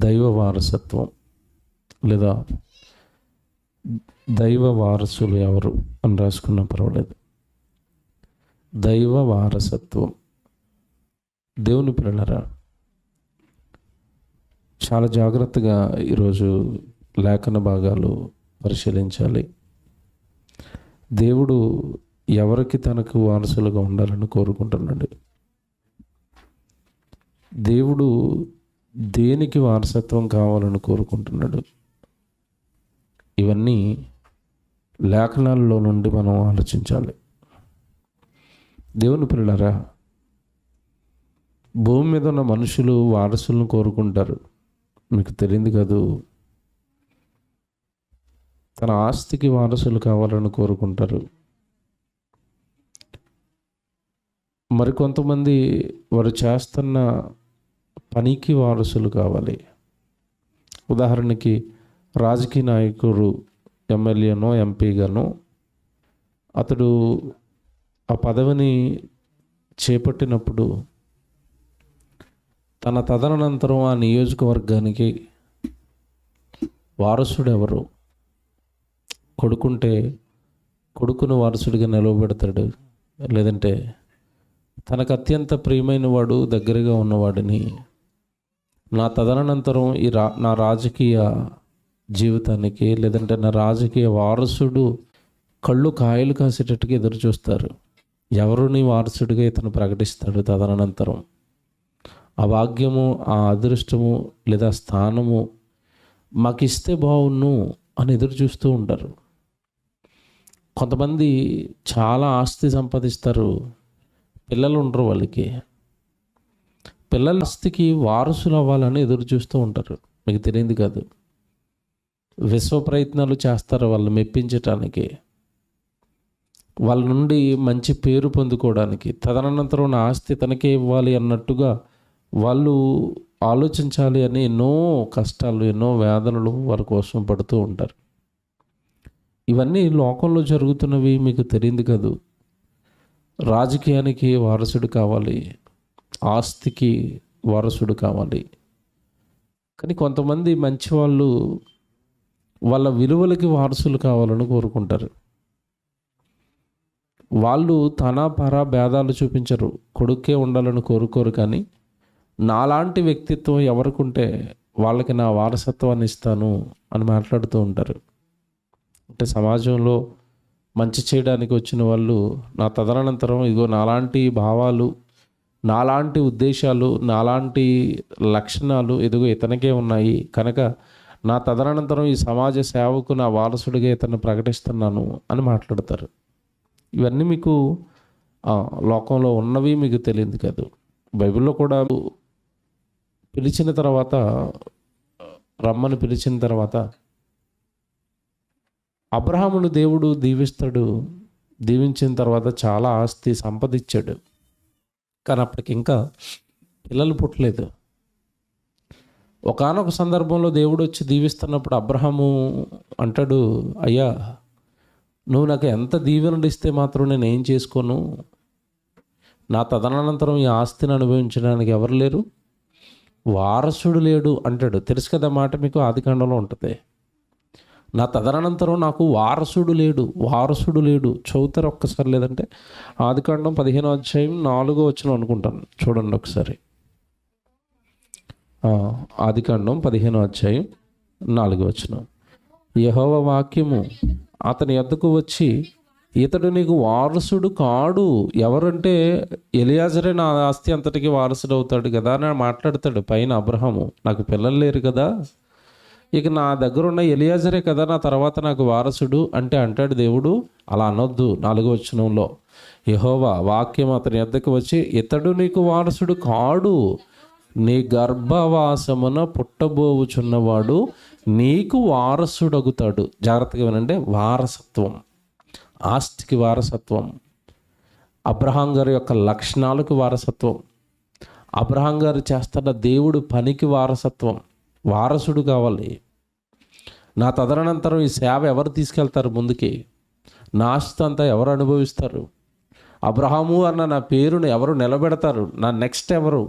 దైవ వారసత్వం లేదా దైవ వారసులు ఎవరు అని రాసుకున్నా పర్వాలేదు. దైవ వారసత్వం. దేవుని పిల్లలారా, చాలా జాగ్రత్తగా ఈరోజు లేఖన భాగాలు పరిశీలించాలి. దేవుడు ఎవరికి తనకు వారసులుగా ఉండాలని కోరుకుంటున్నాడు? దేవుడు దేనికి వారసత్వం కావాలని కోరుకుంటున్నాడు? ఇవన్నీ లేఖనాల్లో నుండి మనం ఆలోచించాలి. దేవుని పిల్లలారా, భూమి మీద ఉన్న మనుషులు వారసులను కోరుకుంటారు. మీకు తెలియదు కాదు, తన ఆస్తికి వారసులు కావాలని కోరుకుంటారు. మరికొంతమంది వారు చేస్తున్న పనికి వారసులు కావాలి. ఉదాహరణకి రాజకీయ నాయకుడు ఎమ్మెల్యేనో ఎంపీగానో అతడు ఆ పదవిని చేపట్టినప్పుడు తన తదనంతరం ఆ నియోజకవర్గానికి వారసుడు ఎవరు? కొడుకుంటే కొడుకును వారసుడిగా నిలవబెడతాడు, లేదంటే తనకు అత్యంత ప్రియమైన వాడు దగ్గరగా ఉన్నవాడిని నా తదనంతరం నా రాజకీయ జీవితానికి లేదంటే నా రాజకీయ వారసుడు కళ్ళు కాయలు కాసేటట్టుగా ఎదురు చూస్తారు. ఎవరు నీ వారసుడిగా ఇతను ప్రకటిస్తాడు తదనంతరం? ఆ భాగ్యము, ఆ అదృష్టము లేదా స్థానము మాకు ఇస్తే బాగున్ను అని ఎదురు చూస్తూ ఉంటారు. కొంతమంది చాలా ఆస్తి సంపాదిస్తారు, పిల్లలు ఉండరు వాళ్ళకి. పిల్లల ఆస్తికి వారసులు అవ్వాలని ఎదురు చూస్తూ ఉంటారు. మీకు తెలియదు కాదు, విశ్వ ప్రయత్నాలు చేస్తారు వాళ్ళు మెప్పించటానికి, వాళ్ళ నుండి మంచి పేరు పొందుకోవడానికి. తదనంతరం నా ఆస్తి తనకే ఇవ్వాలి అన్నట్టుగా వాళ్ళు ఆలోచించాలి అని ఎన్నో కష్టాలు, ఎన్నో వేదనలు వారి కోసం పడుతూ ఉంటారు. ఇవన్నీ లోకంలో జరుగుతున్నవి, మీకు తెలియదు కాదు. రాజకీయానికి వారసుడు కావాలి, ఆస్తికి వారసుడు కావాలి. కానీ కొంతమంది మంచి వాళ్ళు వాళ్ళ విలువలకి వారసులు కావాలని కోరుకుంటారు. వాళ్ళు తన పర భేదాలు చూపించరు, కొడుకే ఉండాలని కోరుకోరు. కానీ నాలాంటి వ్యక్తిత్వం ఎవరికుంటే వాళ్ళకి నా వారసత్వాన్ని ఇస్తాను అని మాట్లాడుతూ ఉంటారు. అంటే సమాజంలో మంచి చేయడానికి వచ్చిన వాళ్ళు నా తదనంతరం ఇదిగో నాలాంటి భావాలు, నాలాంటి ఉద్దేశాలు, నాలాంటి లక్షణాలు ఇదిగో ఇతనికే ఉన్నాయి కనుక నా తదనంతరం ఈ సమాజ సేవకు నా వారసుడిగా ఇతన్ని ప్రకటిస్తున్నాను అని మాట్లాడతారు. ఇవన్నీ మీకు లోకంలో ఉన్నవి, మీకు తెలియదు కాదు. బైబిల్లో కూడా పిలిచిన తర్వాత, రమ్మని పిలిచిన తర్వాత అబ్రహామును దేవుడు దీవిస్తాడు. దీవించిన తర్వాత చాలా ఆస్తి సంపద ఇచ్చాడు. కానీ అప్పటికి ఇంకా పిల్లలు పుట్టలేదు. ఒకానొక సందర్భంలో దేవుడు వచ్చి దీవిస్తున్నప్పుడు అబ్రహాము అంటాడు, అయ్యా నువ్వు నాకు ఎంత దీవెనలు ఇస్తే మాత్రం నేను ఏం చేసుకోను? నా తదనంతరం ఈ ఆస్తిని అనుభవించడానికి ఎవరు లేరు, వారసుడు లేడు అంటాడు. తెలుసు కదా మాట మీకు, ఆదికాండంలో ఉంటుంది. నా తదనంతరం నాకు వారసుడు లేడు, వారసుడు లేడు. చదువుతారు ఒక్కసారి, లేదంటే ఆదికాండం 15వ అధ్యాయం 4వ వచనం అనుకుంటాను, చూడండి ఒకసారి. ఆదికాండం 15వ అధ్యాయం 4వ వచనం. యెహోవా వాక్యము అతని యొద్దకు వచ్చి, ఇతడు నీకు వారసుడు కాడు. ఎవరంటే ఎలియాజరే నా ఆస్తి అంతటికి వారసుడు అవుతాడు కదా అని మాట్లాడతాడు పైన అబ్రహాము. నాకు పిల్లలు లేరు కదా, ఇక నా దగ్గర ఉన్న ఎలియాజరే కదా నా తర్వాత నాకు వారసుడు అంటే అంటాడు దేవుడు. అలా అనొద్దు. 4వ వచనంలో యెహోవా వాక్యం అతని యొద్దకు వచ్చి, ఇతడు నీకు వారసుడు కాడు, నీ గర్భవాసమున పుట్టబోవుచున్నవాడు నీకు వారసుడగుతాడు. జాగ్రత్తగా వినండి, వారసత్వం, ఆస్తికి వారసత్వం, అబ్రహాం గారి యొక్క లక్షణాలకు వారసత్వం, అబ్రహాం గారు చేస్తున్న దేవుడు పనికి వారసత్వం. వారసుడు కావాలి. నా తదనంతరం ఈ సేవ ఎవరు తీసుకెళ్తారు ముందుకి? నా ఆస్తి అంతా ఎవరు అనుభవిస్తారు? అబ్రహాము అన్న నా పేరును ఎవరు నిలబెడతారు? నా నెక్స్ట్ ఎవరు?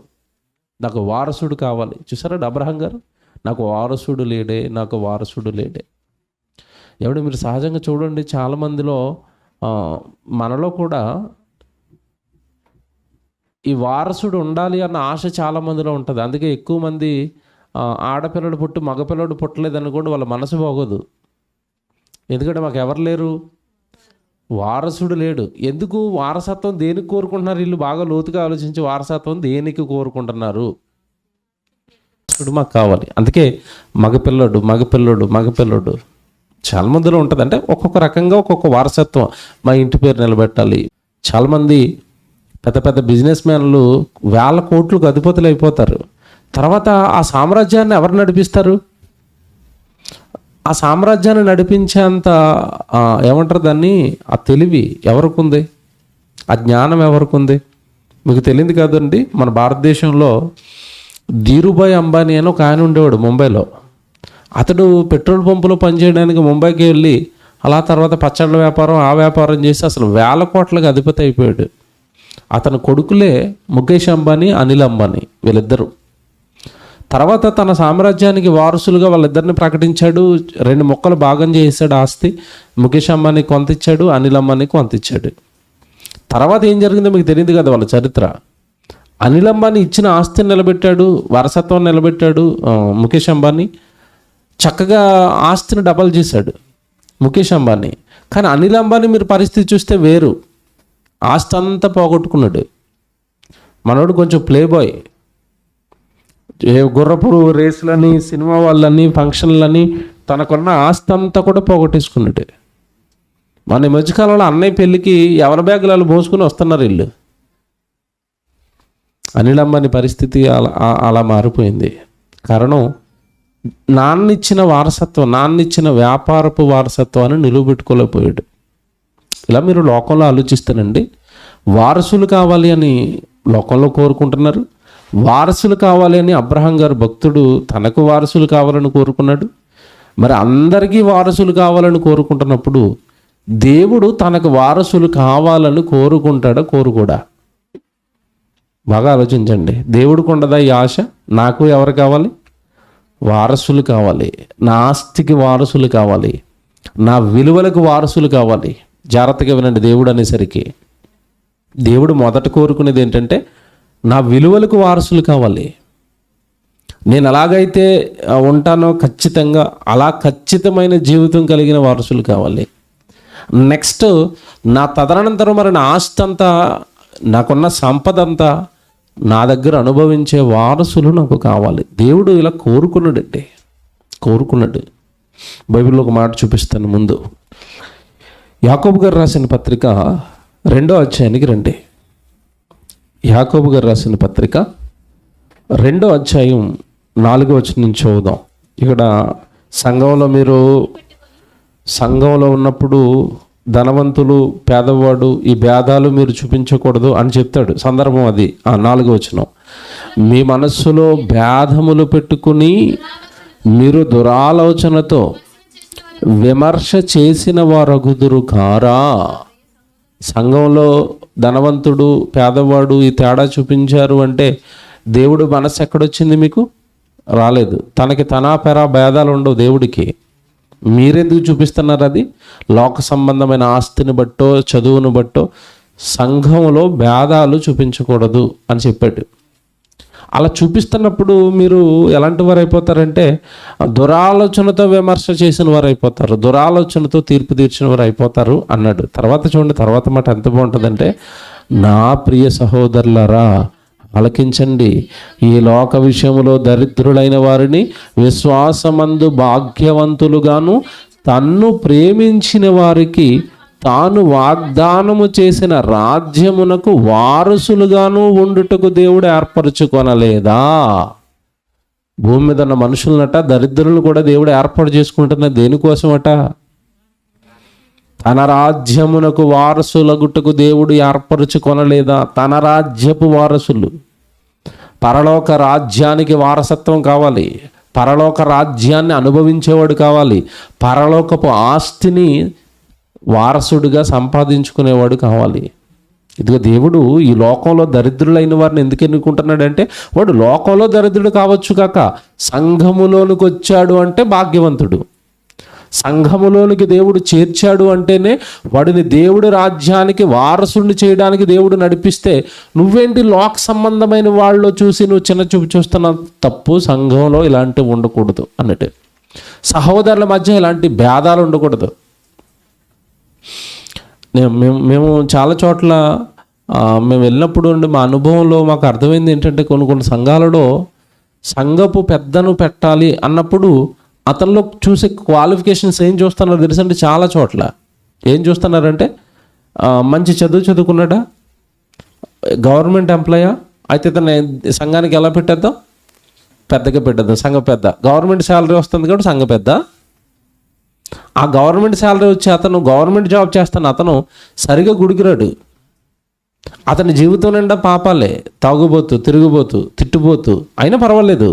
నాకు వారసుడు కావాలి. చూసారా అబ్రహాం గారు, నాకు వారసుడు లేడే, నాకు వారసుడు లేడే. ఎవడు మీరు సహజంగా చూడండి, చాలామందిలో మనలో కూడా ఈ వారసుడు ఉండాలి అన్న ఆశ చాలామందిలో ఉంటుంది. అందుకే ఎక్కువ మంది ఆడపిల్లడు పుట్టి మగపిల్లడు పుట్టలేదని కూడా వాళ్ళ మనసు బాగోదు. ఎందుకంటే మాకు ఎవరు లేరు, వారసుడు లేడు. ఎందుకు వారసత్వం దేనికి కోరుకుంటున్నారు? వీళ్ళు బాగా లోతుగా ఆలోచించి వారసత్వం దేనికి కోరుకుంటున్నారు? మాకు కావాలి. అందుకే మగపిల్లడు మగపిల్లడు మగపిల్లడు చాలామందిలో ఉంటుంది. అంటే ఒక్కొక్క రకంగా ఒక్కొక్క వారసత్వం. మా ఇంటి పేరు నిలబెట్టాలి. చాలామంది పెద్ద పెద్ద బిజినెస్ మ్యాన్లు వేల కోట్లకు అధిపతులు అయిపోతారు. తర్వాత ఆ సామ్రాజ్యాన్ని ఎవరు నడిపిస్తారు? ఆ సామ్రాజ్యాన్ని నడిపించేంత ఏమంటారు దాన్ని, ఆ తెలివి ఎవరికి ఉంది? ఆ జ్ఞానం ఎవరికి ఉంది? మీకు తెలియదు కాదండి, మన భారతదేశంలో ధీరుభాయ్ అంబానీ అని ఒక ఆయన ఉండేవాడు ముంబైలో. అతడు పెట్రోల్ పంపులో పనిచేయడానికి ముంబైకి వెళ్ళి అలా తర్వాత పచ్చళ్ళ వ్యాపారం ఆ వ్యాపారం చేసి అసలు వేల కోట్లకు అధిపతి అయిపోయాడు. అతని కొడుకులే ముఖేష్ అంబానీ, అనిల్ అంబానీ, వీళ్ళిద్దరూ. తర్వాత తన సామ్రాజ్యానికి వారసులుగా వాళ్ళిద్దరిని ప్రకటించాడు. 2 ముక్కలు భాగం చేసాడు ఆస్తి. ముఖేష్ అంబానీ కొంత ఇచ్చాడు, అనిల్ అంబానీ కొంత ఇచ్చాడు. తర్వాత ఏం జరిగిందో మీకు తెలియదు కదా వాళ్ళ చరిత్ర. అనిల్ అంబానీ ఇచ్చిన ఆస్తిని నిలబెట్టాడు, వారసత్వం నిలబెట్టాడు. ముఖేష్ అంబానీ చక్కగా ఆస్తిని డబల్ చేశాడు ముఖేష్ అంబానీ. కానీ అనిల్ అంబానీ మీరు పరిస్థితి చూస్తే వేరు. ఆస్తి అంతా పోగొట్టుకున్నాడు. మనోడు కొంచెం ప్లే బాయ్, గుర్రపు రేసులని, సినిమా వాళ్ళని, ఫంక్షన్లని, తనకున్న ఆస్తి అంతా కూడా పోగొట్టేసుకున్నాడు. మన మధ్యకాలంలో అన్నయ్య పెళ్ళికి ఎవరి బ్యాగులు మోసుకుని వస్తున్నారు వీళ్ళు. అనిల్ అంబానీ పరిస్థితి అలా మారిపోయింది. కారణం నాన్నిచ్చిన వారసత్వం, నాన్నిచ్చిన వ్యాపారపు వారసత్వాన్ని నిలువబెట్టుకోలేకపోయాడు. ఇలా మీరు లోకంలో ఆలోచిస్తానండి, వారసులు కావాలి అని లోకంలో కోరుకుంటున్నారు. వారసులు కావాలి అని అబ్రహాం గారు భక్తుడు తనకు వారసులు కావాలని కోరుకున్నాడు. మరి అందరికీ వారసులు కావాలని కోరుకుంటున్నప్పుడు దేవుడు తనకు వారసులు కావాలని కోరుకుంటాడా, కోరుకోడా? బాగా ఆలోచించండి. దేవుడికి ఉండదా ఈ ఆశ? నాకు ఎవరు కావాలి? వారసులు కావాలి. నా ఆస్తికి వారసులు కావాలి, నా విలువలకు వారసులు కావాలి. జాగ్రత్తగా వినండి. దేవుడు అనేసరికి దేవుడు మొదట కోరుకునేది ఏంటంటే నా విలువలకు వారసులు కావాలి. నేను ఎలాగైతే ఉంటానో ఖచ్చితంగా అలా ఖచ్చితమైన జీవితం కలిగిన వారసులు కావాలి. నెక్స్ట్ నా తదనంతరం మరి నా ఆస్తి అంతా, నాకున్న సంపద అంతా నా దగ్గర అనుభవించే వారసులు నాకు కావాలి. దేవుడు ఇలా కోరుకున్నాడండి, కోరుకున్నాడు. బైబిల్లో ఒక మాట చూపిస్తాను ముందు. యాకోబు గారు రాసిన పత్రిక 2వ అధ్యాయానికి రండి. యాకోబు గారు రాసిన పత్రిక 2వ అధ్యాయం 4వ వచనం నుంచి చదువుదాం. ఇక్కడ సంఘంలో ఉన్నప్పుడు ధనవంతులు పేదవాడు ఈ భేదాలు మీరు చూపించకూడదు అని చెప్తాడు. సందర్భం అది 4వ వచనం. మీ మనస్సులో భేదములు పెట్టుకుని మీరు దురాలోచనతో విమర్శ చేసిన వారగుదురు కారా. సంఘంలో ధనవంతుడు పేదవాడు ఈ తేడా చూపించారు అంటే దేవుడు మనసు ఎక్కడొచ్చింది? మీకు రాలేదు. తనకి తనాపెరా భేదాలు ఉండవు దేవుడికి. మీరెందుకు చూపిస్తున్నారు? అది లోక సంబంధమైన ఆస్తిని బట్టో చదువును బట్టో సంఘంలో భేదాలు చూపించకూడదు అని చెప్పాడు. అలా చూపిస్తున్నప్పుడు మీరు ఎలాంటి వారు అయిపోతారంటే దురాలోచనతో విమర్శ చేసిన వారు అయిపోతారు, దురాలోచనతో తీర్పు తీర్చిన వారు అయిపోతారు అన్నాడు. తర్వాత చూడండి, తర్వాత మాట ఎంత బాగుంటుందంటే, నా ప్రియ సహోదరులారా ఆలకించండి, ఈ లోక విషయంలో దరిద్రులైన వారిని విశ్వాసమందు భాగ్యవంతులుగాను తన్ను ప్రేమించిన వారికి తాను వాగ్దానము చేసిన రాజ్యమునకు వారసులుగాను ఉండుటకు దేవుడు ఏర్పరచుకొనలేదా? భూమి మీద ఉన్న మనుషులనట దరిద్రులను కూడా దేవుడు ఏర్పాటు చేసుకుంటున్న దేనికోసమట? తన రాజ్యమునకు వారసులగుటకు దేవుడు ఏర్పరచుకొనలేదా? తన రాజ్యపు వారసులు. పరలోక రాజ్యానికి వారసత్వం కావాలి, పరలోక రాజ్యాన్ని అనుభవించేవాడు కావాలి, పరలోకపు ఆస్తిని వారసుడిగా సంపాదించుకునేవాడు కావాలి. ఇదిగో దేవుడు ఈ లోకంలో దరిద్రులైన వారిని ఎందుకు ఎన్నుకుంటున్నాడంటే, వాడు లోకంలో దరిద్రుడు కావచ్చు కాక సంఘములోనికి వచ్చాడు అంటే భాగ్యవంతుడు. సంఘములోనికి దేవుడు చేర్చాడు అంటేనే వాడిని దేవుడి రాజ్యానికి వారసుని చేయడానికి దేవుడు నడిపిస్తే, నువ్వేంటి లోక సంబంధమైన వాళ్ళు చూసి నువ్వు చిన్న చూపు చూస్తున్న తప్పు. సంఘంలో ఇలాంటివి ఉండకూడదు అన్నట్టు, సహోదరుల మధ్య ఇలాంటి భేదాలు ఉండకూడదు. మేము చాలా చోట్ల మేము వెళ్ళినప్పుడు మా అనుభవంలో మాకు అర్థమైంది ఏంటంటే, కొన్ని సంఘాలలో సంఘపు పెద్దను పెట్టాలి అన్నప్పుడు అతనిలో చూసే క్వాలిఫికేషన్స్ ఏం చూస్తున్నారు తెలుసంటే, చాలా చోట్ల ఏం చూస్తున్నారంటే, మంచి చదువుకున్నాడా, గవర్నమెంట్ ఎంప్లాయా, అయితే ఇతను సంఘానికి ఎలా పెట్టేద్దాం, పెద్దగా పెట్టేద్దాం, సంఘ పెద్ద, గవర్నమెంట్ శాలరీ వస్తుంది కాబట్టి సంఘ పెద్ద. ఆ గవర్నమెంట్ శాలరీ వచ్చి అతను గవర్నమెంట్ జాబ్ చేస్తాను, అతను సరిగా గుడికిరాడు, అతని జీవితం నిండా పాపాలే, తాగుబోతు, తిరుగుబోతు, తిట్టుబోతు, అయినా పర్వాలేదు,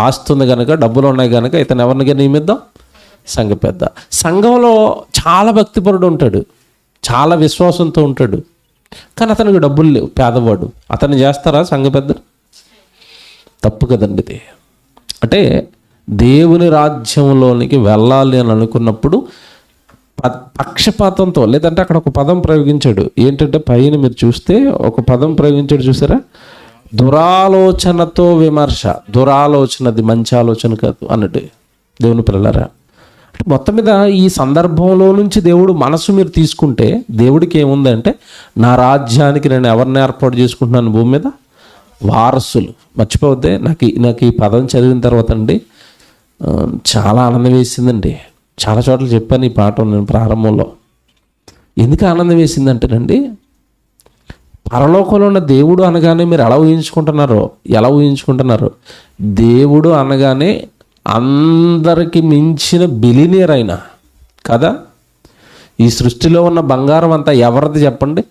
ఆస్తుంది కనుక, డబ్బులు ఉన్నాయి కనుక ఇతను ఎవరినిగా నియమిద్దాం, సంఘ పెద్ద. సంఘంలో చాలా భక్తిపరుడు ఉంటాడు, చాలా విశ్వాసంతో ఉంటాడు, కానీ అతనికి డబ్బులు లేవు, పేదవాడు, అతన్ని చేస్తారా సంఘ పెద్ద? తప్పు కదండి ఇది. అంటే దేవుని రాజ్యంలోనికి వెళ్ళాలి అని అనుకున్నప్పుడు పక్షపాతంతో, లేదంటే అక్కడ ఒక పదం ప్రయోగించాడు ఏంటంటే, పైన మీరు చూస్తే ఒక పదం ప్రయోగించాడు చూసారా, దురాలోచనతో విమర్శ. దురాలోచనది మంచి ఆలోచన కాదు అన్నట్టు. దేవుని పిల్లలారా, మొత్తం మీద ఈ సందర్భంలో నుంచి దేవుడు మనసు మీరు తీసుకుంటే, దేవుడికి ఏముందంటే, నా రాజ్యానికి నేను ఎవరిని ఏర్పాటు చేసుకుంటున్నాను భూమి మీద, వారసులు. మర్చిపోవద్దే, నాకు ఈ పదం చదివిన తర్వాత అండి చాలా ఆనందం వేసిందండి. చాలా చోట్ల చెప్పాను ఈ పాఠం నేను ప్రారంభంలో. ఎందుకు ఆనందం వేసిందంటేనండి, పరలోకంలో ఉన్న దేవుడు అనగానే మీరు ఎలా ఊహించుకుంటున్నారో, దేవుడు అనగానే అందరికి మించిన బిలినియర్ అయినా కదా. ఈ సృష్టిలో ఉన్న బంగారం అంతా ఎవరిది చెప్పండి?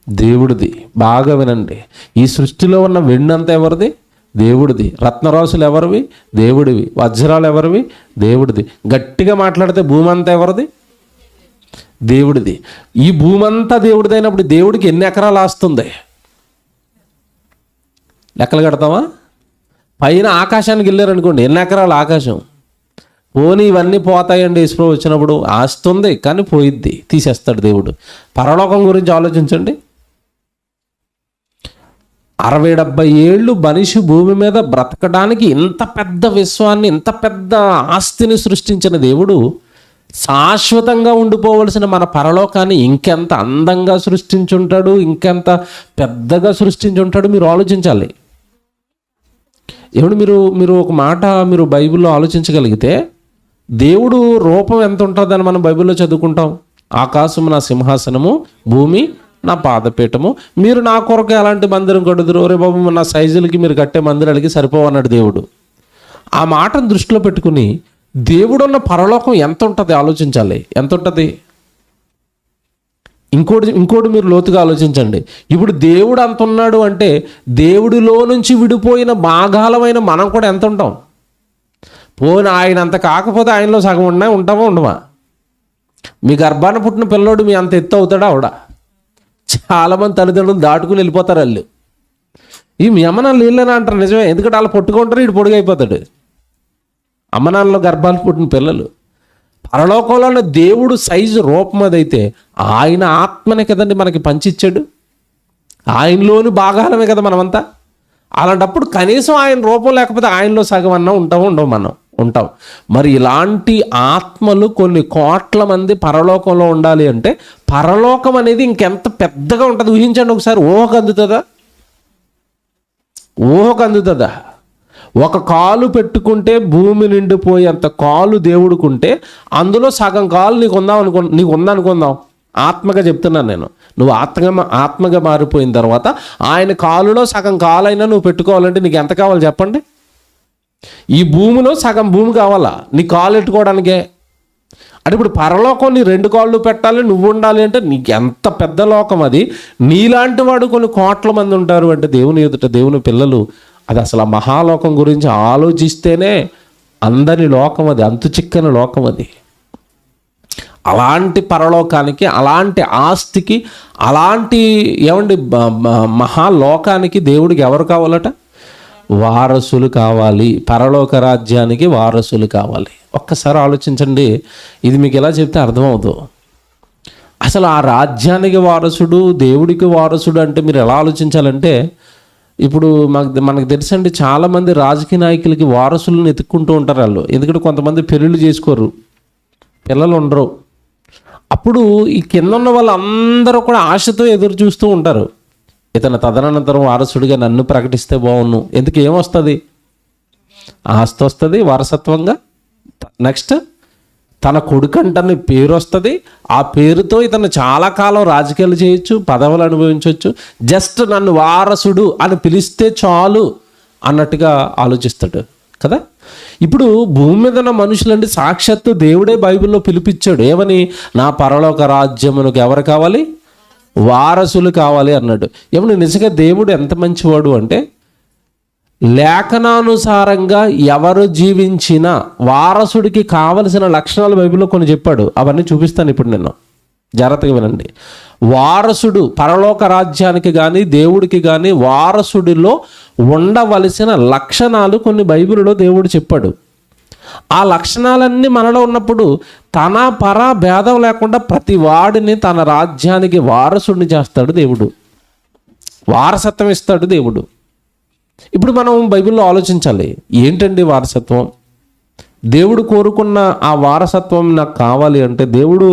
దేవుడిది. బాగా వినండి, ఈ సృష్టిలో ఉన్న వెండి అంతా ఎవరిది? దేవుడిది. రత్నరాసులు ఎవరివి? దేవుడివి. వజ్రాలు ఎవరివి? దేవుడిది. గట్టిగా మాట్లాడితే భూమి అంతా ఎవరిది? దేవుడిది. ఈ భూమి అంతా దేవుడిది అయినప్పుడు దేవుడికి ఎన్ని ఎకరాలు ఆస్తుంది? లెక్కలు కడతామా? పైన ఆకాశానికి వెళ్ళారనుకోండి, ఎన్ని ఎకరాలు ఆకాశం? పోనీ ఇవన్నీ పోతాయండి ఇస్రో వచ్చినప్పుడు, ఆస్తుంది కానీ పోయిద్ది, తీసేస్తాడు దేవుడు. పరలోకం గురించి ఆలోచించండి. 60-70 ఏళ్ళు మనిషి భూమి మీద బ్రతకడానికి ఇంత పెద్ద విశ్వాన్ని, ఇంత పెద్ద ఆస్తిని సృష్టించిన దేవుడు శాశ్వతంగా ఉండిపోవలసిన మన పరలోకాన్ని ఇంకెంత అందంగా సృష్టించుంటాడు, ఇంకెంత పెద్దగా సృష్టించుంటాడు. మీరు ఆలోచించాలి. ఏమిటి మీరు ఒక మాట మీరు బైబిల్లో ఆలోచించగలిగితే, దేవుడు రూపం ఎంత ఉంటుందని మనం బైబిల్లో చదువుకుంటాం. ఆకాశము నా సింహాసనము, భూమి నా పాదపీఠము, మీరు నా కొరకు ఎలాంటి మందిరం కడుదురు, రే బాబు నా సైజులకి మీరు కట్టే మందిరాలకి సరిపోవన్నాడు దేవుడు. ఆ మాటను దృష్టిలో పెట్టుకుని దేవుడున్న పరలోకం ఎంత ఉంటుంది ఆలోచించాలి. ఎంత ఉంటుంది? ఇంకోటి మీరు లోతుగా ఆలోచించండి. ఇప్పుడు దేవుడు అంత ఉన్నాడు అంటే, దేవుడిలో నుంచి విడిపోయిన భాగాలమైన మనం కూడా ఎంత ఉంటాం? పోనీ ఆయన అంత కాకపోతే ఆయనలో సగం ఉంటామా ఉండమా? మీ గర్భాన పుట్టిన పిల్లోడు మీ అంత ఎత్తు అవుతాడా అవడా? చాలామంది తల్లిదండ్రులు దాటుకుని వెళ్ళిపోతారు వాళ్ళు. ఈ మీ అమ్మనాన్నలు వీళ్ళని అంటారు, నిజమే, ఎందుకంటే వాళ్ళు పొట్టుకుంటారు, వీడు పొడుగైపోతాడు. అమ్మనాన్నలో గర్భాలు పుట్టిన పిల్లలు. పరలోకంలో ఉన్న దేవుడు సైజు రూపం అదైతే, ఆయన ఆత్మనే కదండి మనకి పంచిచ్చాడు, ఆయనలోని భాగాలమే కదా మనమంతా. అలాంటప్పుడు కనీసం ఆయన రూపం లేకపోతే ఆయనలో సగం అన్నా ఉండవు మనం ఉంటాం. మరి ఇలాంటి ఆత్మలు కొన్ని కోట్ల మంది పరలోకంలో ఉండాలి అంటే, పరలోకం అనేది ఇంకెంత పెద్దగా ఉంటుంది ఊహించండి ఒకసారి. ఊహకు అందుతుందా? ఒక కాలు పెట్టుకుంటే భూమి నిండిపోయేంత కాలు దేవుడుకుంటే, అందులో సగం కాలు నీకు ఉందనుకుందాం. ఆత్మగా చెప్తున్నాను నేను. నువ్వు ఆత్మగా మారిపోయిన తర్వాత ఆయన కాలులో సగం కాలైనా నువ్వు పెట్టుకోవాలంటే నీకు ఎంత కావాలి చెప్పండి? ఈ భూమిలో సగం భూమి కావాలా నీ కాలు పెట్టుకోవడానికే? అంటే ఇప్పుడు పరలోకం నీ 2 కాళ్ళు పెట్టాలి, నువ్వు ఉండాలి అంటే నీకు ఎంత పెద్ద లోకం అది. నీలాంటి వాడు కొన్ని కోట్ల మంది ఉంటారు అంటే దేవుని ఎదుట దేవుని పిల్లలు. అది అసలు ఆ మహాలోకం గురించి ఆలోచిస్తేనే అందని లోకం అది, అంతు చిక్కని లోకం అది. అలాంటి పరలోకానికి, అలాంటి ఆస్తికి, అలాంటి ఏమండి మహాలోకానికి దేవుడికి ఎవరు కావాలట? వారసులు కావాలి. పరలోక రాజ్యానికి వారసులు కావాలి. ఒక్కసారి ఆలోచించండి. ఇది మీకు ఎలా చెప్తే అర్థమవుతుంది. అసలు ఆ రాజ్యానికి వారసుడు, దేవుడికి వారసుడు అంటే మీరు ఎలా ఆలోచించాలంటే, ఇప్పుడు మనకు తెలుసండి, చాలామంది రాజకీయ నాయకులకి వారసులను ఎత్తుక్కుంటూ ఉంటారు వాళ్ళు. ఎందుకంటే కొంతమంది పెళ్ళిళ్ళు చేసుకోరు, పిల్లలు ఉండరు. అప్పుడు ఈ కింద ఉన్న వాళ్ళందరూ కూడా ఆశతో ఎదురు చూస్తూ ఉంటారు. ఇతను తదనంతరం వారసుడిగా నన్ను ప్రకటిస్తే బాగున్ను. ఎందుకు ఏమొస్తుంది? ఆస్తి వస్తుంది వారసత్వంగా. నెక్స్ట్ తన కొడుకంటని పేరు వస్తుంది. ఆ పేరుతో ఇతను చాలా కాలం రాజకీయాలు చేయొచ్చు, పదవులు అనుభవించవచ్చు. జస్ట్ నన్ను వారసుడు అని పిలిస్తే చాలు అన్నట్టుగా ఆలోచిస్తాడు కదా. ఇప్పుడు భూమి మీద ఉన్న మనుషులండి సాక్షాత్తు దేవుడే బైబిల్లో పిలిపించాడు. ఏమని? నా పరలోక రాజ్యమునకు ఎవరు కావాలి? వారసులు కావాలి అన్నాడు. ఏమన్నా నిజంగా దేవుడు ఎంత మంచివాడు అంటే, లేఖనానుసారంగా ఎవరు జీవించినా వారసుడికి కావలసిన లక్షణాలు బైబిల్లో కొన్ని చెప్పాడు. అవన్నీ చూపిస్తాను ఇప్పుడు నేను, జాగ్రత్తగా వినండి. వారసుడు పరలోక రాజ్యానికి కానీ దేవుడికి కానీ వారసుడిలో ఉండవలసిన లక్షణాలు కొన్ని బైబిల్లో దేవుడు చెప్పాడు. ఆ లక్షణాలన్నీ మనలో ఉన్నప్పుడు తన పర భేదం లేకుండా ప్రతి వాడిని తన రాజ్యానికి వారసుడిని చేస్తాడు దేవుడు. వారసత్వం ఇస్తాడు దేవుడు. ఇప్పుడు మనం బైబిల్లో ఆలోచించాలి, ఏంటండి వారసత్వం? దేవుడు కోరుకున్న ఆ వారసత్వం నాకు కావాలి అంటే, దేవుడు